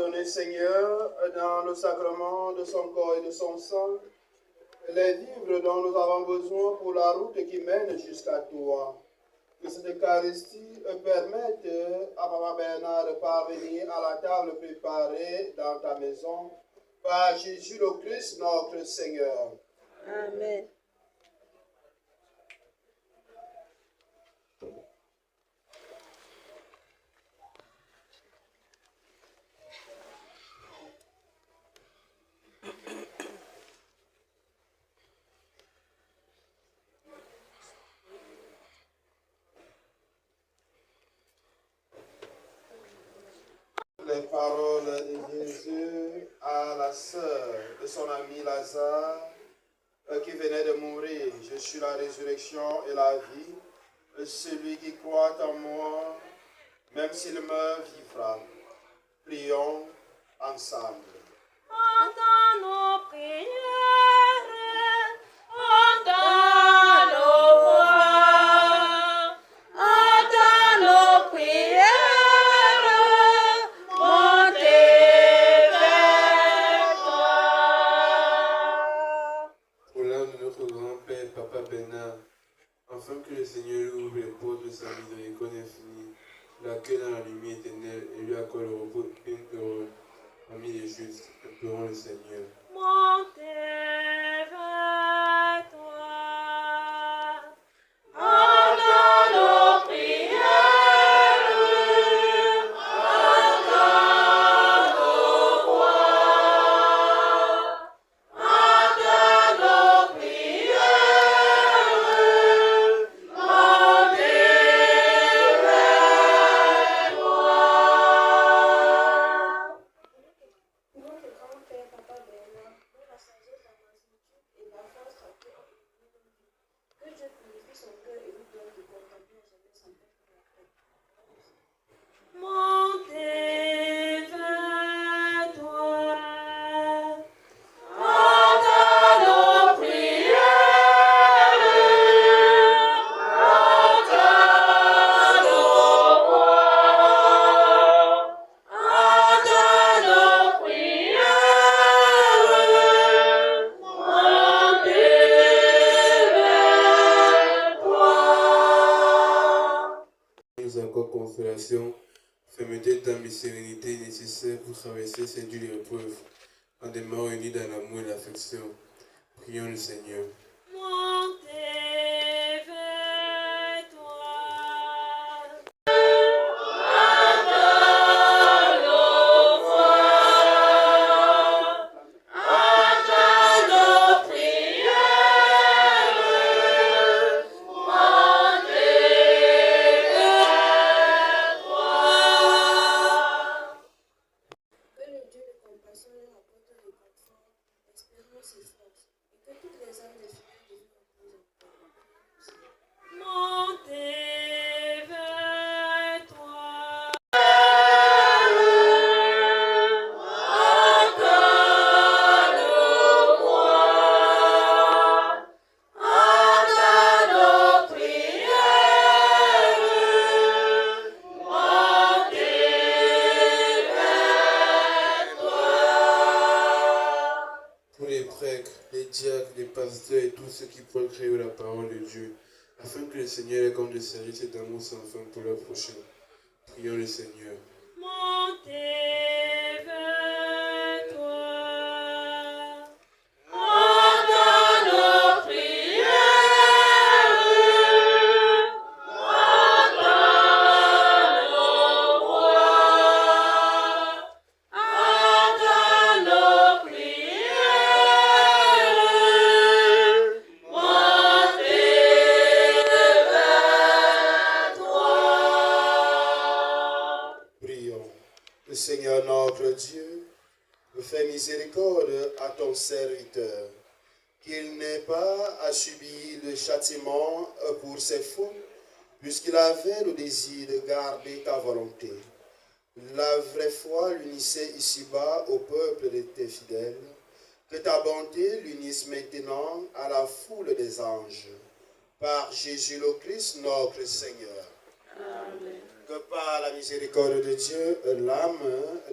donné, Seigneur, dans le sacrement de son corps et de son sang, les vivres dont nous avons besoin pour la route qui mène jusqu'à toi. Que cette Eucharistie permette à Papa Bernard de parvenir à la table préparée dans ta maison par Jésus le Christ, notre Seigneur. Amen. Les paroles de Jésus à la sœur de son ami Lazare qui venait de mourir. Je suis la résurrection et la vie. Celui qui croit en moi, même s'il meurt, vivra. Prions ensemble. Entends nos prières, entends nos voix, entends nos prières, montez vers toi. Pour l'âme de notre grand-père, Papa Bernard, afin que le Seigneur lui ouvre les portes de sa miséricorde infinie, l'accueille dans la lumière éternelle et lui accorde le repos bienheureux. Parmi les justes, implorons le Seigneur. Montez vers toi. Entends nos prières, entends nos voix, entends nos prières, montez vers toi. Pour notre grand-père, Papa Bernard, pour la sagesse, la mansuétude et la force à tout en que Dieu purifie son cœur et lui donne de contempler à jamais sa paix pour la paix. Montez vers toi. Entends nos prières, entends nos voix, entends nos prières, montez vers toi. Nous accorde consolation, fermeté d'âme et sérénité nécessaires pour traverser ces dures épreuves, en demeurant unis dans l'amour et l'affection. Prions le Seigneur. Montez vers toi. Entends nos voix, entends nos prières, montez vers toi. Que le Dieu de compassion leur apporte le confort, l'espérance et force, et que toutes les âmes des fidèles deviennent reposées en paix. Montez vers toi. Entends nos voix, entends nos prières, montez vers toi. Pour les prêtres, les diacres, les pasteurs et tous ceux qui proclament la parole de Dieu, afin que le Seigneur les compte de service et d'amour sans fin pour leur prochain. Prions le Seigneur. Montez vers toi. Entends nos prières, entends nos voix, entends nos prières, montez vers toi. Prions. Le Seigneur notre Dieu, fais miséricorde à ton serviteur, qu'il n'ait pas à subir le châtiment pour ses fautes, puisqu'il avait le désir de garder ta volonté. La vraie foi l'unissait ici-bas au peuple de tes fidèles, que ta bonté l'unisse maintenant à la foule des anges. Par Jésus le Christ, notre Seigneur. Amen. Que par la miséricorde de Dieu, l'âme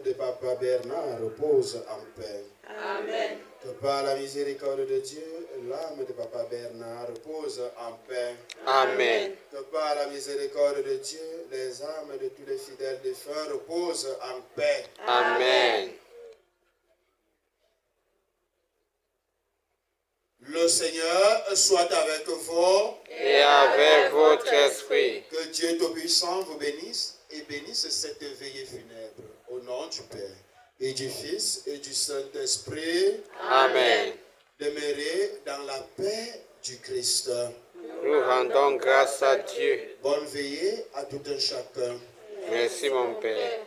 de Papa Bernard repose en paix. Amen. Que par la miséricorde de Dieu, l'âme de Papa Bernard repose en paix. Amen. Que par la miséricorde de Dieu, les âmes de tous les fidèles défunts reposent en paix. Amen. Le Seigneur soit avec vous. Et avec votre esprit. Que Dieu Tout-Puissant vous bénisse et bénisse cette veillée funèbre. Au nom du Père et du Fils et du Saint-Esprit. Amen. Demeurez dans la paix du Christ. Nous rendons grâce à Dieu. Bonne veillée à tout un chacun. Merci mon Père.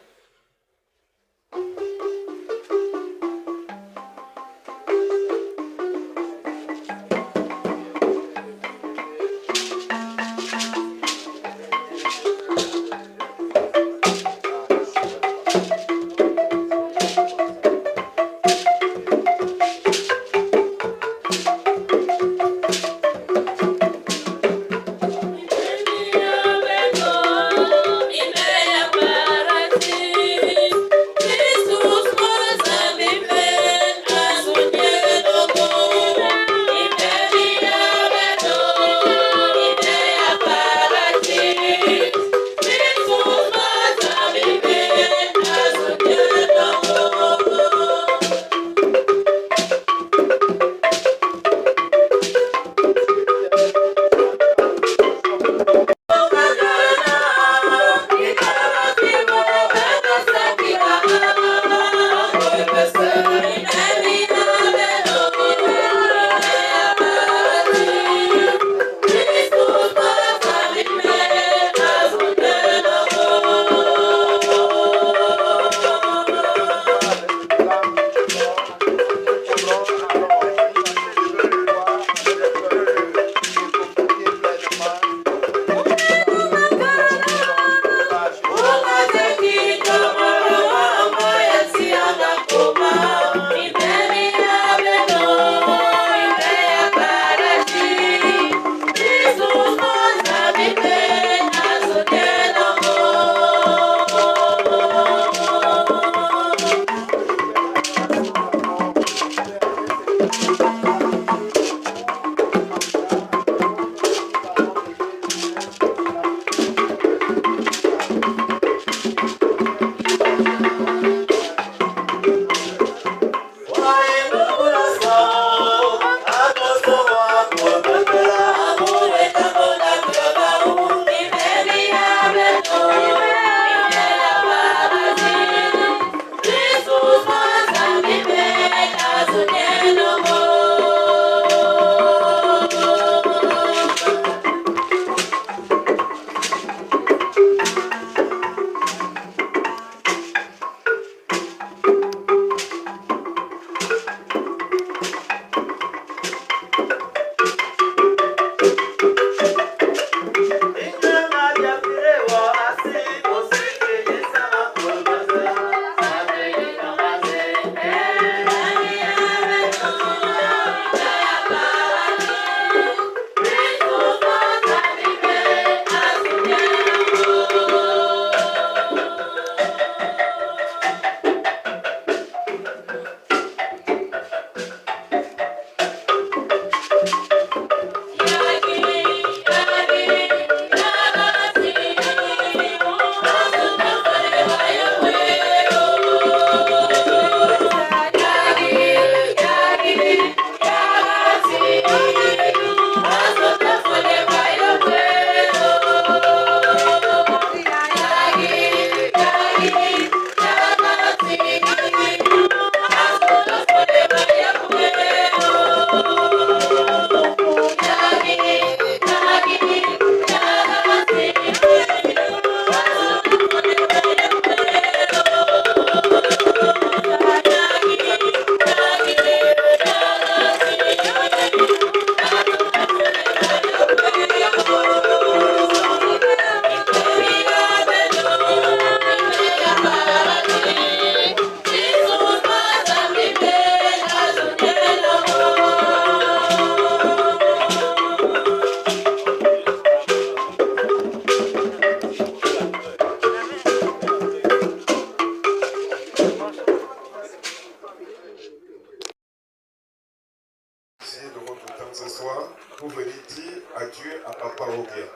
ce soir pour venir dire adieu à Papa Rogia.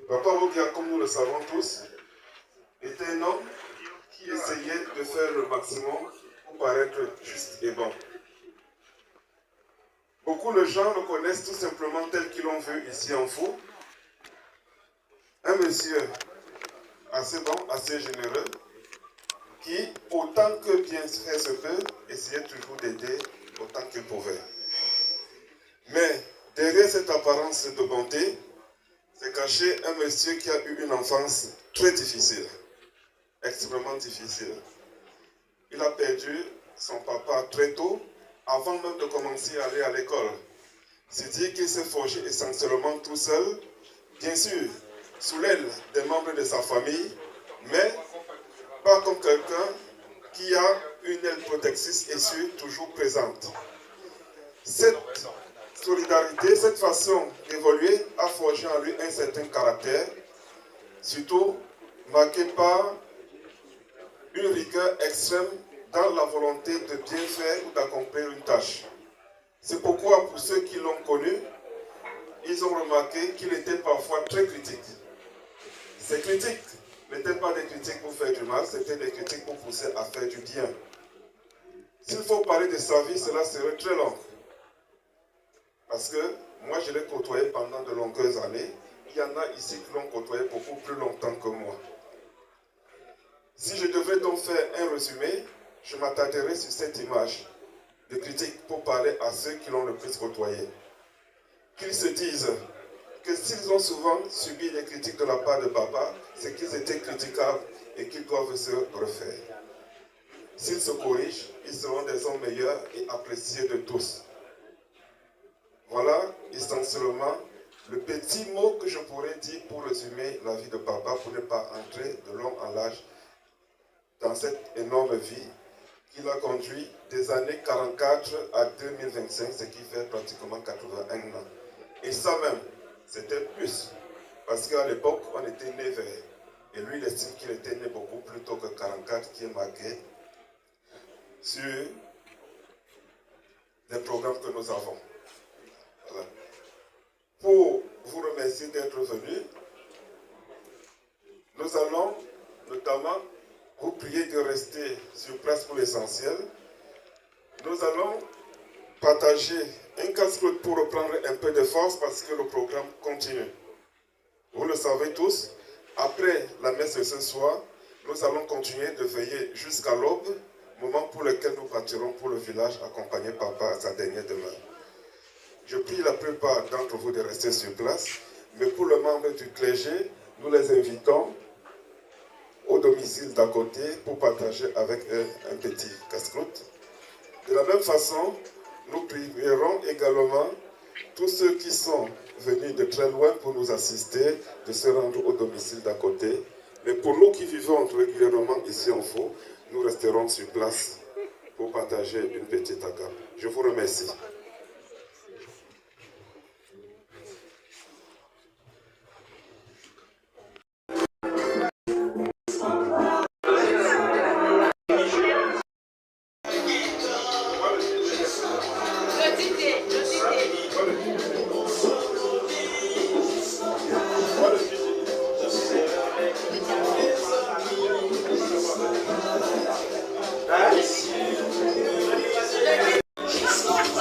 Papa Rogia, comme nous le savons tous, était un homme qui essayait de faire le maximum pour paraître juste et bon. Beaucoup de gens le connaissent tout simplement tel qu'ils l'ont vu ici en faux. Un monsieur assez bon, assez généreux, qui, autant que bien faire se peut, essayait toujours d'aider autant qu'il pouvait. Mais derrière cette apparence de bonté, c'est caché un monsieur qui a eu une enfance très difficile, extrêmement difficile. Il a perdu son papa très tôt, avant même de commencer à aller à l'école. C'est-à-dire qu'il s'est forgé essentiellement tout seul, bien sûr, sous l'aile des membres de sa famille, mais pas comme quelqu'un qui a une aile protectrice et sûre toujours présente. Cette solidarité, cette façon d'évoluer a forgé en lui un certain caractère, surtout marqué par une rigueur extrême dans la volonté de bien faire ou d'accomplir une tâche. C'est pourquoi pour ceux qui l'ont connu, ils ont remarqué qu'il était parfois très critique. Ces critiques n'étaient pas des critiques pour faire du mal, c'était des critiques pour pousser à faire du bien. S'il faut parler de sa vie, cela serait très long. Parce que moi, je l'ai côtoyé pendant de longues années. Il y en a ici qui l'ont côtoyé beaucoup plus longtemps que moi. Si je devais donc faire un résumé, je m'attarderai sur cette image de critique pour parler à ceux qui l'ont le plus côtoyé. Qu'ils se disent que s'ils ont souvent subi des critiques de la part de papa, c'est qu'ils étaient critiquables et qu'ils doivent se refaire. S'ils se corrigent, ils seront des hommes meilleurs et appréciés de tous. Voilà essentiellement le petit mot que je pourrais dire pour résumer la vie de papa, pour ne pas entrer de long en large dans cette énorme vie qui l'a conduit des années 44 à 2025, ce qui fait pratiquement 81 ans. Et ça même, c'était plus, parce qu'à l'époque, on était né vers. Et lui, il estime qu'il était né beaucoup plus tôt que 44, qui est marqué sur les programmes que nous avons. Voilà. Pour vous remercier d'être venus, nous allons notamment vous prier de rester sur place pour l'essentiel. Nous allons partager un casse-croûte pour reprendre un peu de force parce que le programme continue. Vous le savez tous, après la messe de ce soir, nous allons continuer de veiller jusqu'à l'aube, moment pour lequel nous partirons pour le village accompagner papa à sa dernière demeure. Je prie la plupart d'entre vous de rester sur place, mais pour les membres du clergé, nous les invitons au domicile d'à côté pour partager avec eux un petit casse-croûte. De la même façon, nous prierons également tous ceux qui sont venus de très loin pour nous assister de se rendre au domicile d'à côté. Mais pour nous qui vivons régulièrement ici en Faux, nous resterons sur place pour partager une petite agape. Je vous remercie.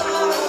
Yes.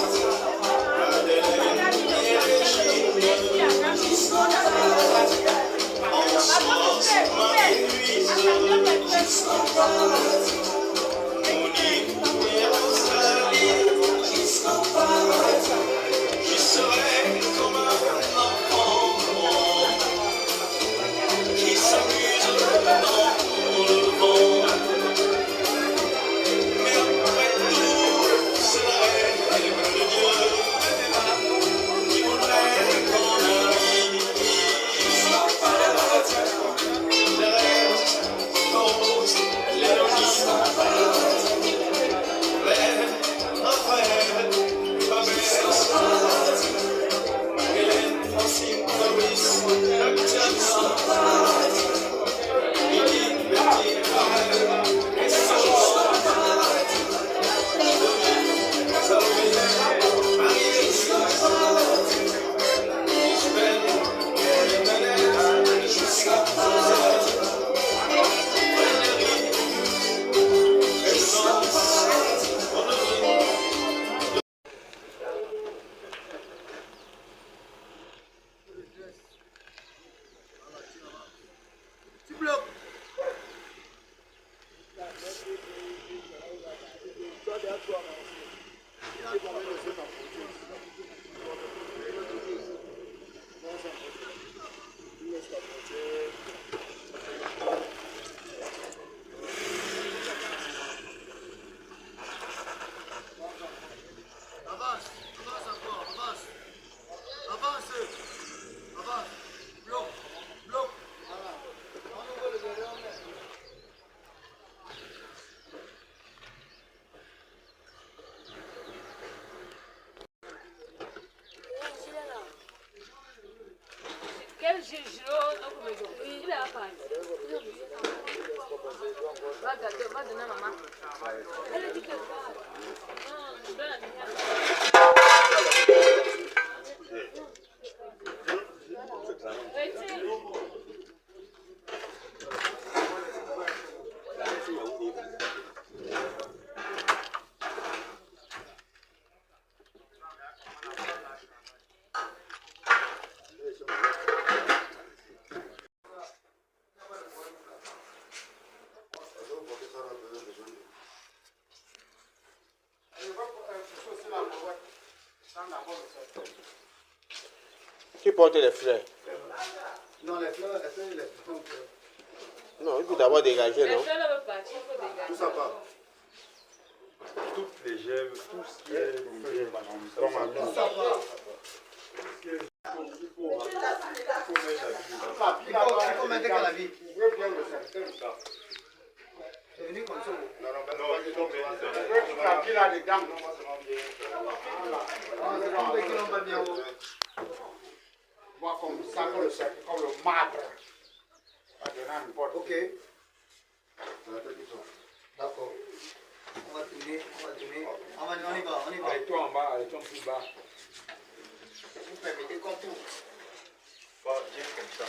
Quel giro il est à Paris. Va donner à maman. Elle dit que non, je donne à Qui porte les fleurs? Non, les fleurs, Non, il faut d'abord dégager, non? tout ça part. Toutes les germes, tout ce qui est Tout ça part. Il faut mettre qu'à la vie. C'est venu comme ça. Moi, comme ça, comme le marbre. Ok. D'accord. On va tourner. On y va. Allez-toi en bas, allez-toi plus bas. Vous permettez qu'on tourne. Bien comme ça.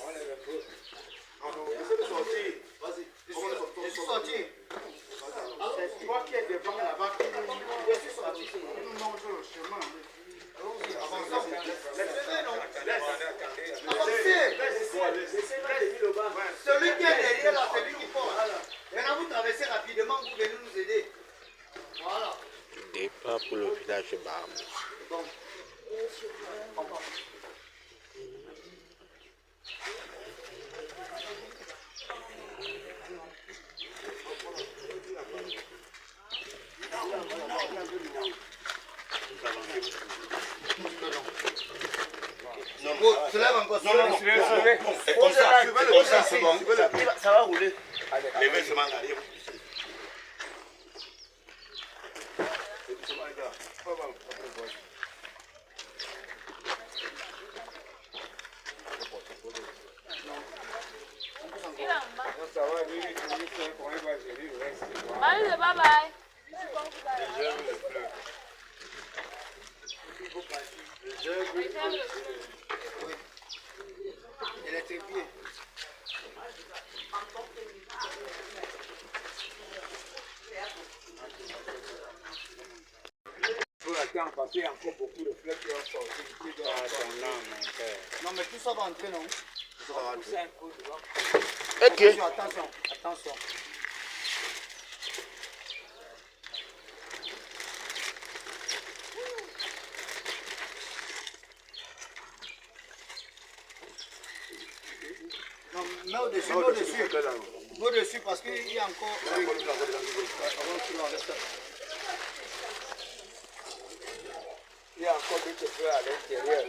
Enlève un peu. Essaye de sortir. Vas-y. Je suis sorti. C'est toi qui es devant là-bas. Je suis sorti. Nous mangeons le chemin. Allons-y, avançons. Laissez-le, non. Avancez. Celui qui est derrière là, c'est lui qui porte. Maintenant, vous traversez rapidement, vous venez nous aider. Voilà. Départ pour le village Baham. Bon. Se lève encore. Non. C'est comme ça, c'est bon. Ça va rouler. Levez seulement l'arrière. Allez, bye bye. Elle est trépied. Il faut attendre parce qu'il y a encore beaucoup de fleurs qui ont sorti. Non, mais tout ça va entrer, non? Pousser un peu devant. Ok. Attention. Non, mets au-dessus. Mets au-dessus parce qu'il y a encore... Il y a encore d'autres fleurs à l'intérieur.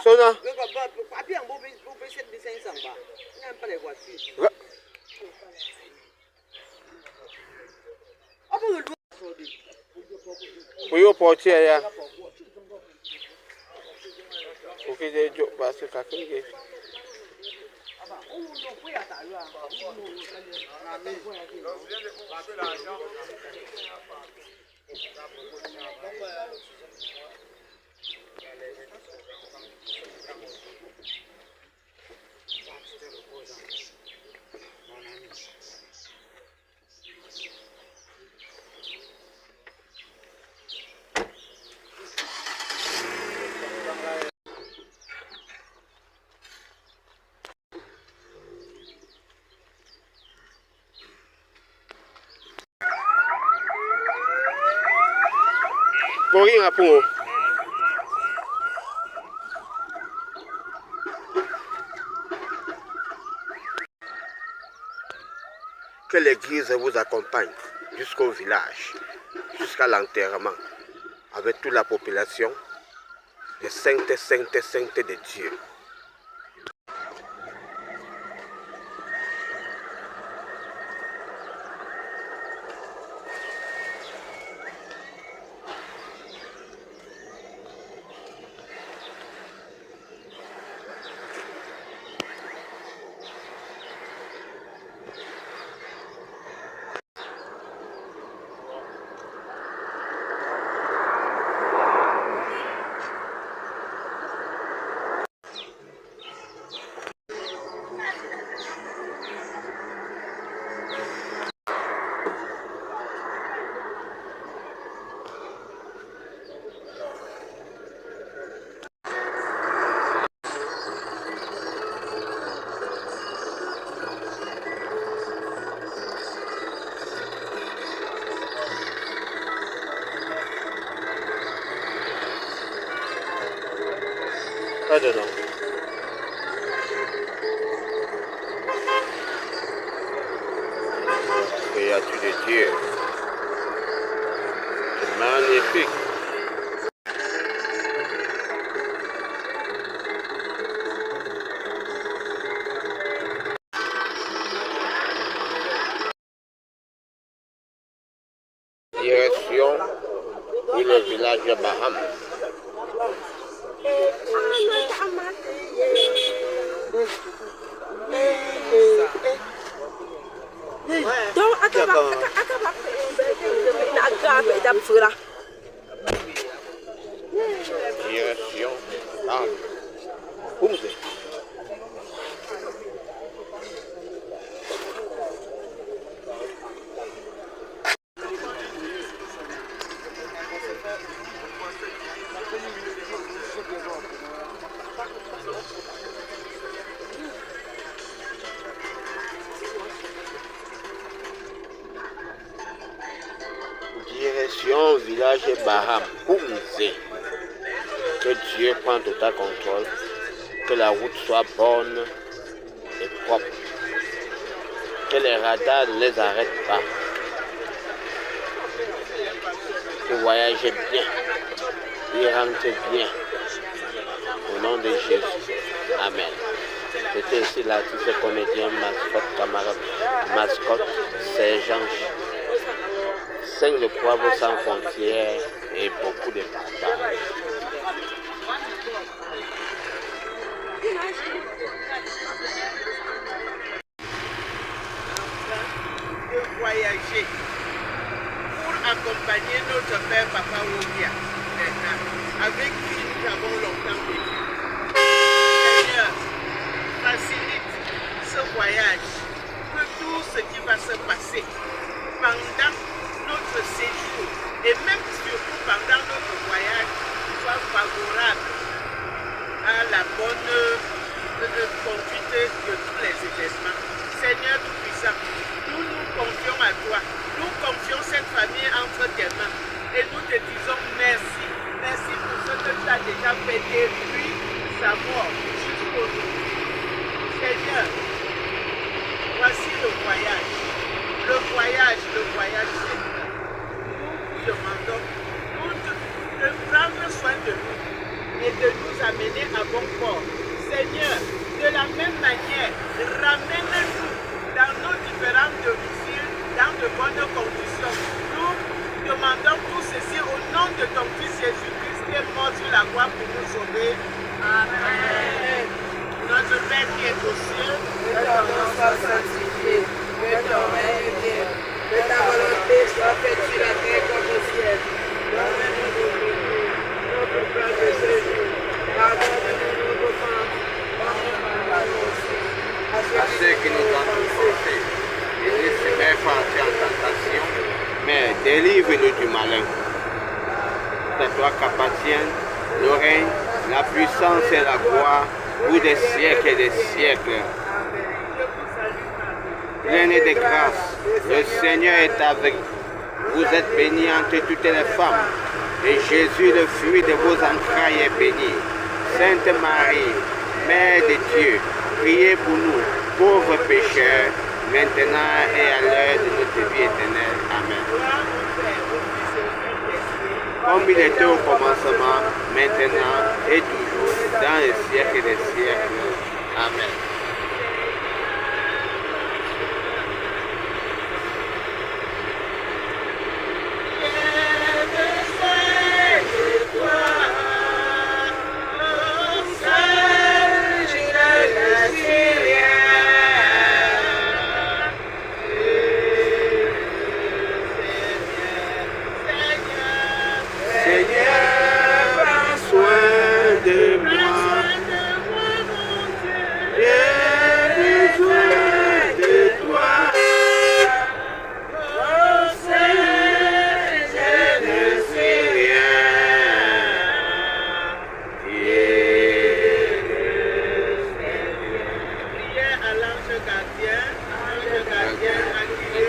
Sona. Oui, au portier, là. Faut que j'ai dit, parce que quelqu'un qui pour rien pour que l'église vous accompagne jusqu'au village, jusqu'à l'enterrement, avec toute la population, les saintes de Dieu. Pas dedans. Créature de Dieu. C'est magnifique. Direction pour le village de Baham. Direction Direction village Baham, Koumzé. Que Dieu prenne total contrôle, que la route soit bonne et propre, que les radars ne les arrêtent pas, que voyagez bien, et rentrez bien, au nom de Jésus. Amen. C'était ici l'artiste comédien, mascotte, camarade, mascotte, sergent. 5 de poivre sans frontières et beaucoup de partage. De voyager pour accompagner notre père Papa Wobia, avec qui nous avons longtemps vécu. Seigneur, facilite ce voyage, que tout ce qui va se passer pendant notre séjour et même surtout pendant notre voyage soit favorable à la bonne conduite de tous les événements. Seigneur Tout-Puissant, nous nous confions à toi, nous confions cette famille entre tes mains et nous te disons merci. Merci pour ce que tu as déjà fait depuis sa mort jusqu'aujourd'hui. Seigneur, voici le voyage, Seigneur. Nous vous demandons, de prendre soin de nous et de nous amener à bon port. Seigneur, de la même manière, ramène-nous dans nos différents domiciles dans de bonnes conditions. Nous demandons tout ceci au nom de ton Fils Jésus-Christ qui est mort sur la croix pour nous sauver. Amen. Notre Père qui est aux cieux, que ton nom soit sanctifié, que ton règne vienne, que ta volonté soit faite sur la terre comme au ciel. Donne-nous aujourd'hui notre pain de ce jour. Pardonne-nous nos offenses, comme nous pardonnons aussi à ceux qui nous ont offensés, et ne laisse pas entrer en tentation, mais délivre-nous du malin. C'est à toi qu'appartiennent le règne, la puissance et la gloire pour des siècles et des siècles. Pleine de grâce, le Seigneur est avec vous. Vous êtes bénie entre toutes les femmes, et Jésus, le fruit de vos entrailles, est béni. Sainte Marie, Mère de Dieu, priez pour nous, pauvres pécheurs, maintenant et à l'heure de notre vie éternelle. Amen. Comme il était au commencement, maintenant et toujours, dans les siècles des siècles. Amen.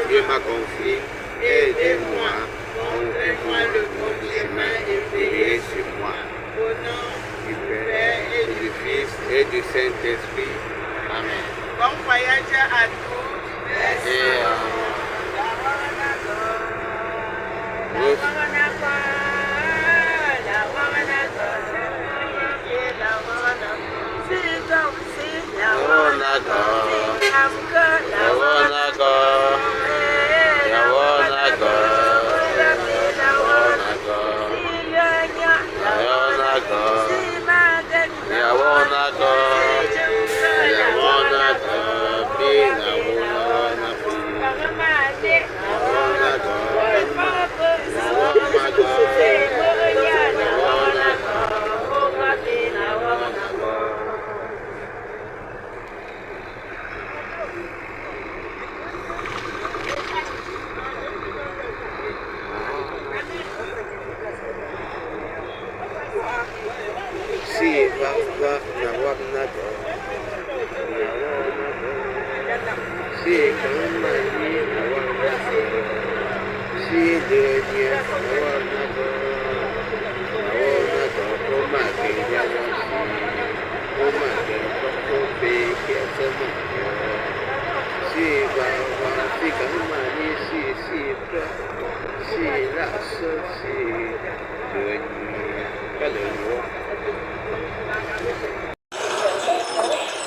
Dieu m'a confié, aidez-moi, montrez-moi le bon chemin et veillez sur moi. Au nom du Père et du Fils et du Saint-Esprit. Amen. Bon voyage à tous.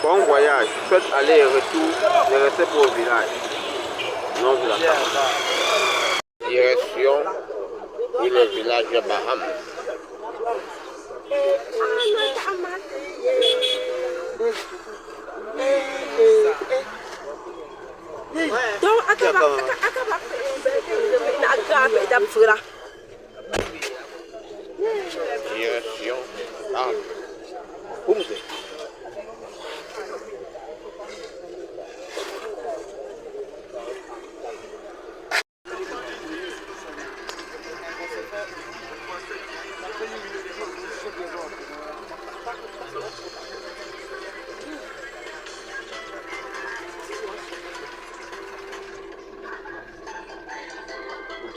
Bon voyage, faites aller et retour, ne restez pas au village. Non, de la direction et le village de Baham. Direction Baham.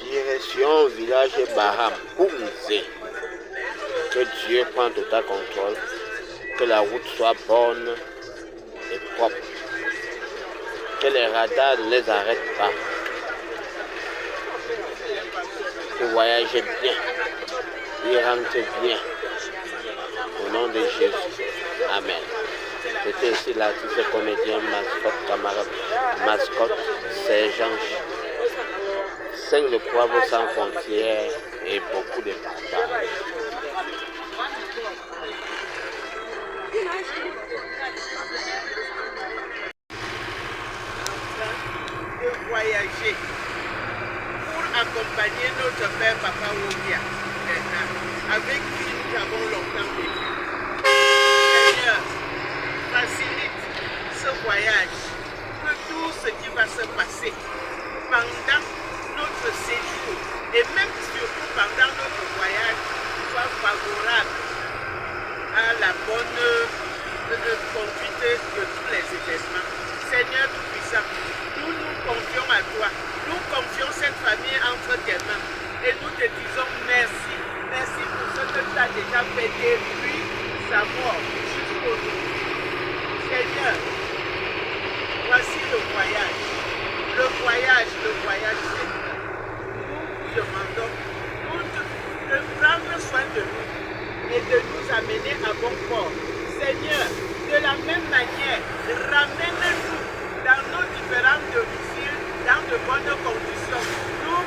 Direction village Baham, Koumzé. Que Dieu prenne total contrôle, que la route soit bonne et propre, que les radars ne les arrêtent pas, que voyagez bien. il rentre bien. Au nom de Jésus. Amen. C'était ici l'artiste comédien, mascotte, camarade, mascotte, sergent, 5 de poivre sans frontières et beaucoup de partage. De voyager pour accompagner notre père Papa Wobia, avec qui nous avons longtemps vécu. Seigneur, facilite ce voyage, que tout ce qui va se passer pendant notre séjour et même surtout pendant notre voyage soit favorable à la bonne conduite de tous les événements. Seigneur Tout-Puissant, nous nous confions à toi, nous confions cette famille entre tes mains et nous te disons merci. Merci pour ce que tu as déjà fait depuis sa mort jusqu'aujourd'hui. Seigneur, voici le voyage, Seigneur. Nous demandons de prendre soin de nous et de nous amener à bon port. Seigneur, de la même manière, ramène-nous dans nos différents domiciles dans de bonnes conditions. Nous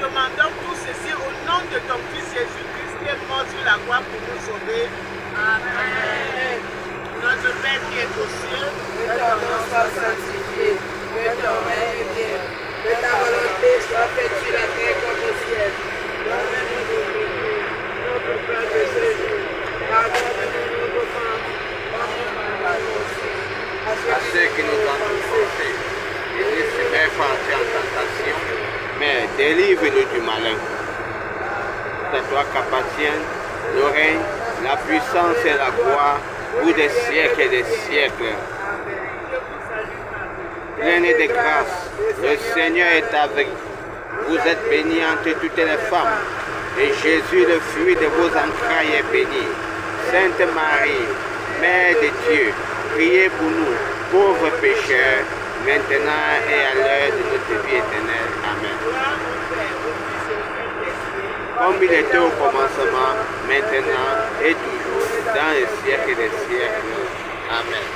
demandons tout ceci au nom de ton Fils Jésus-Christ qui est mort sur la croix pour nous sauver. Amen. Notre Père qui est aux cieux, que ton nom soit sanctifié, que ton règne vienne, que ta volonté soit faite sur la terre comme au ciel. Donne-nous aujourd'hui notre pain de ce jour. Pardonne-nous nos offenses, comme nous pardonnons aussi à ceux qui nous ont offensés. Et ne laisse pas entrer en tentation, Mais délivre-nous du malin. C'est à toi qu'appartiennent le règne, la puissance et la gloire pour des siècles et des siècles. Pleine de grâce, le Seigneur est avec vous. Vous êtes bénie entre toutes les femmes, et Jésus, le fruit de vos entrailles, est béni. Sainte Marie, Mère de Dieu, priez pour nous, pauvres pécheurs, maintenant et à l'heure de notre vie éternelle. Amen. Comme il était au commencement, maintenant et toujours, dans les siècles des siècles. Amen.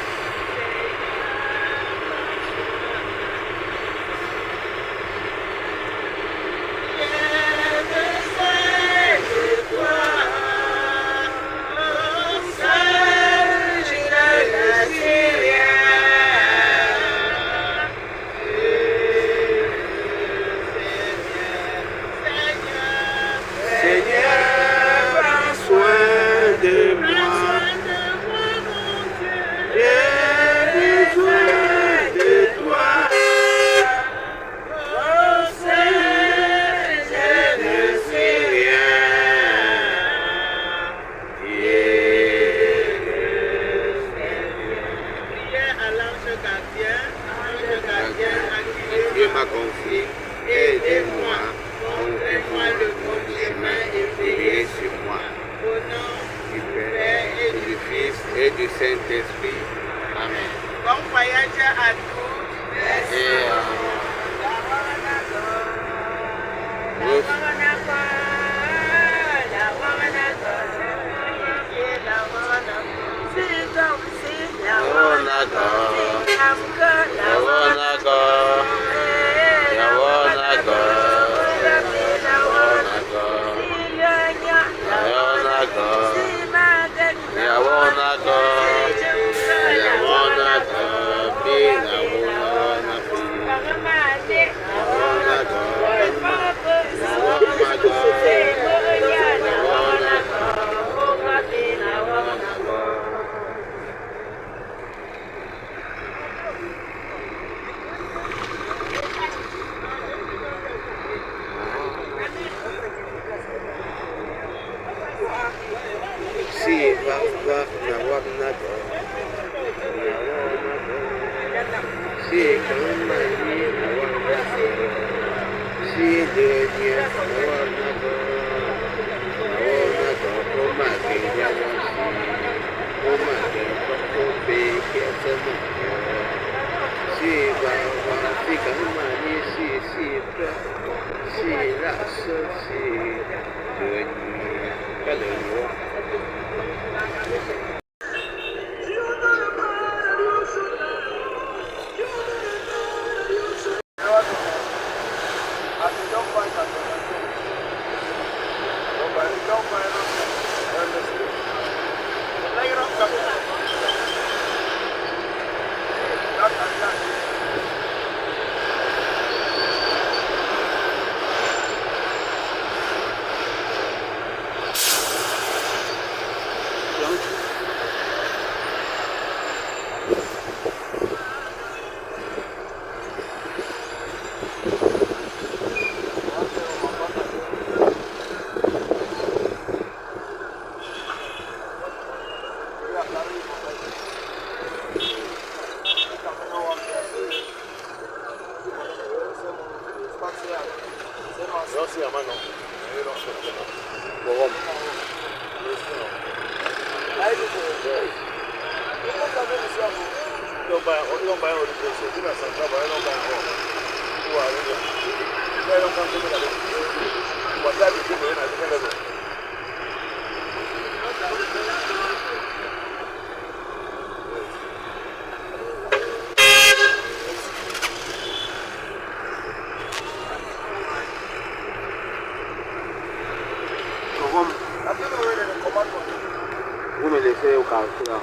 Vous me laissez au quartier là.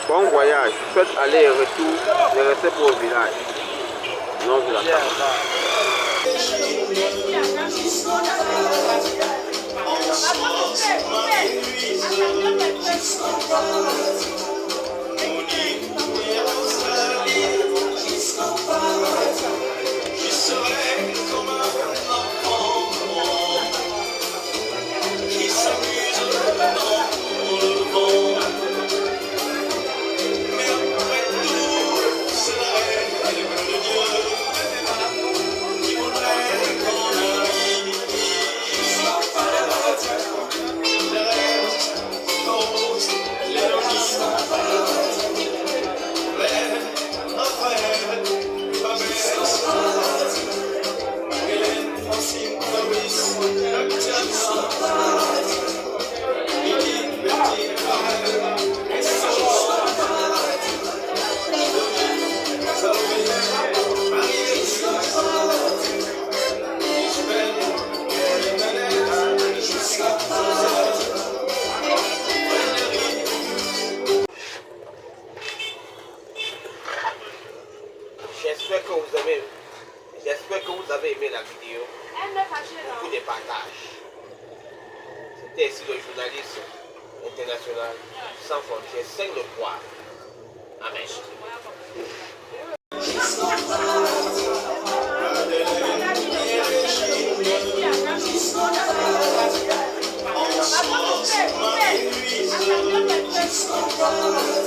Bon voyage, faites aller et retour, ne restez pas au village. Non, vous l'attendez. J'espère que vous avez aimé la vidéo. Beaucoup de partage. C'était ici le journaliste international sans frontières, 5 le croire. Amen. Thank you.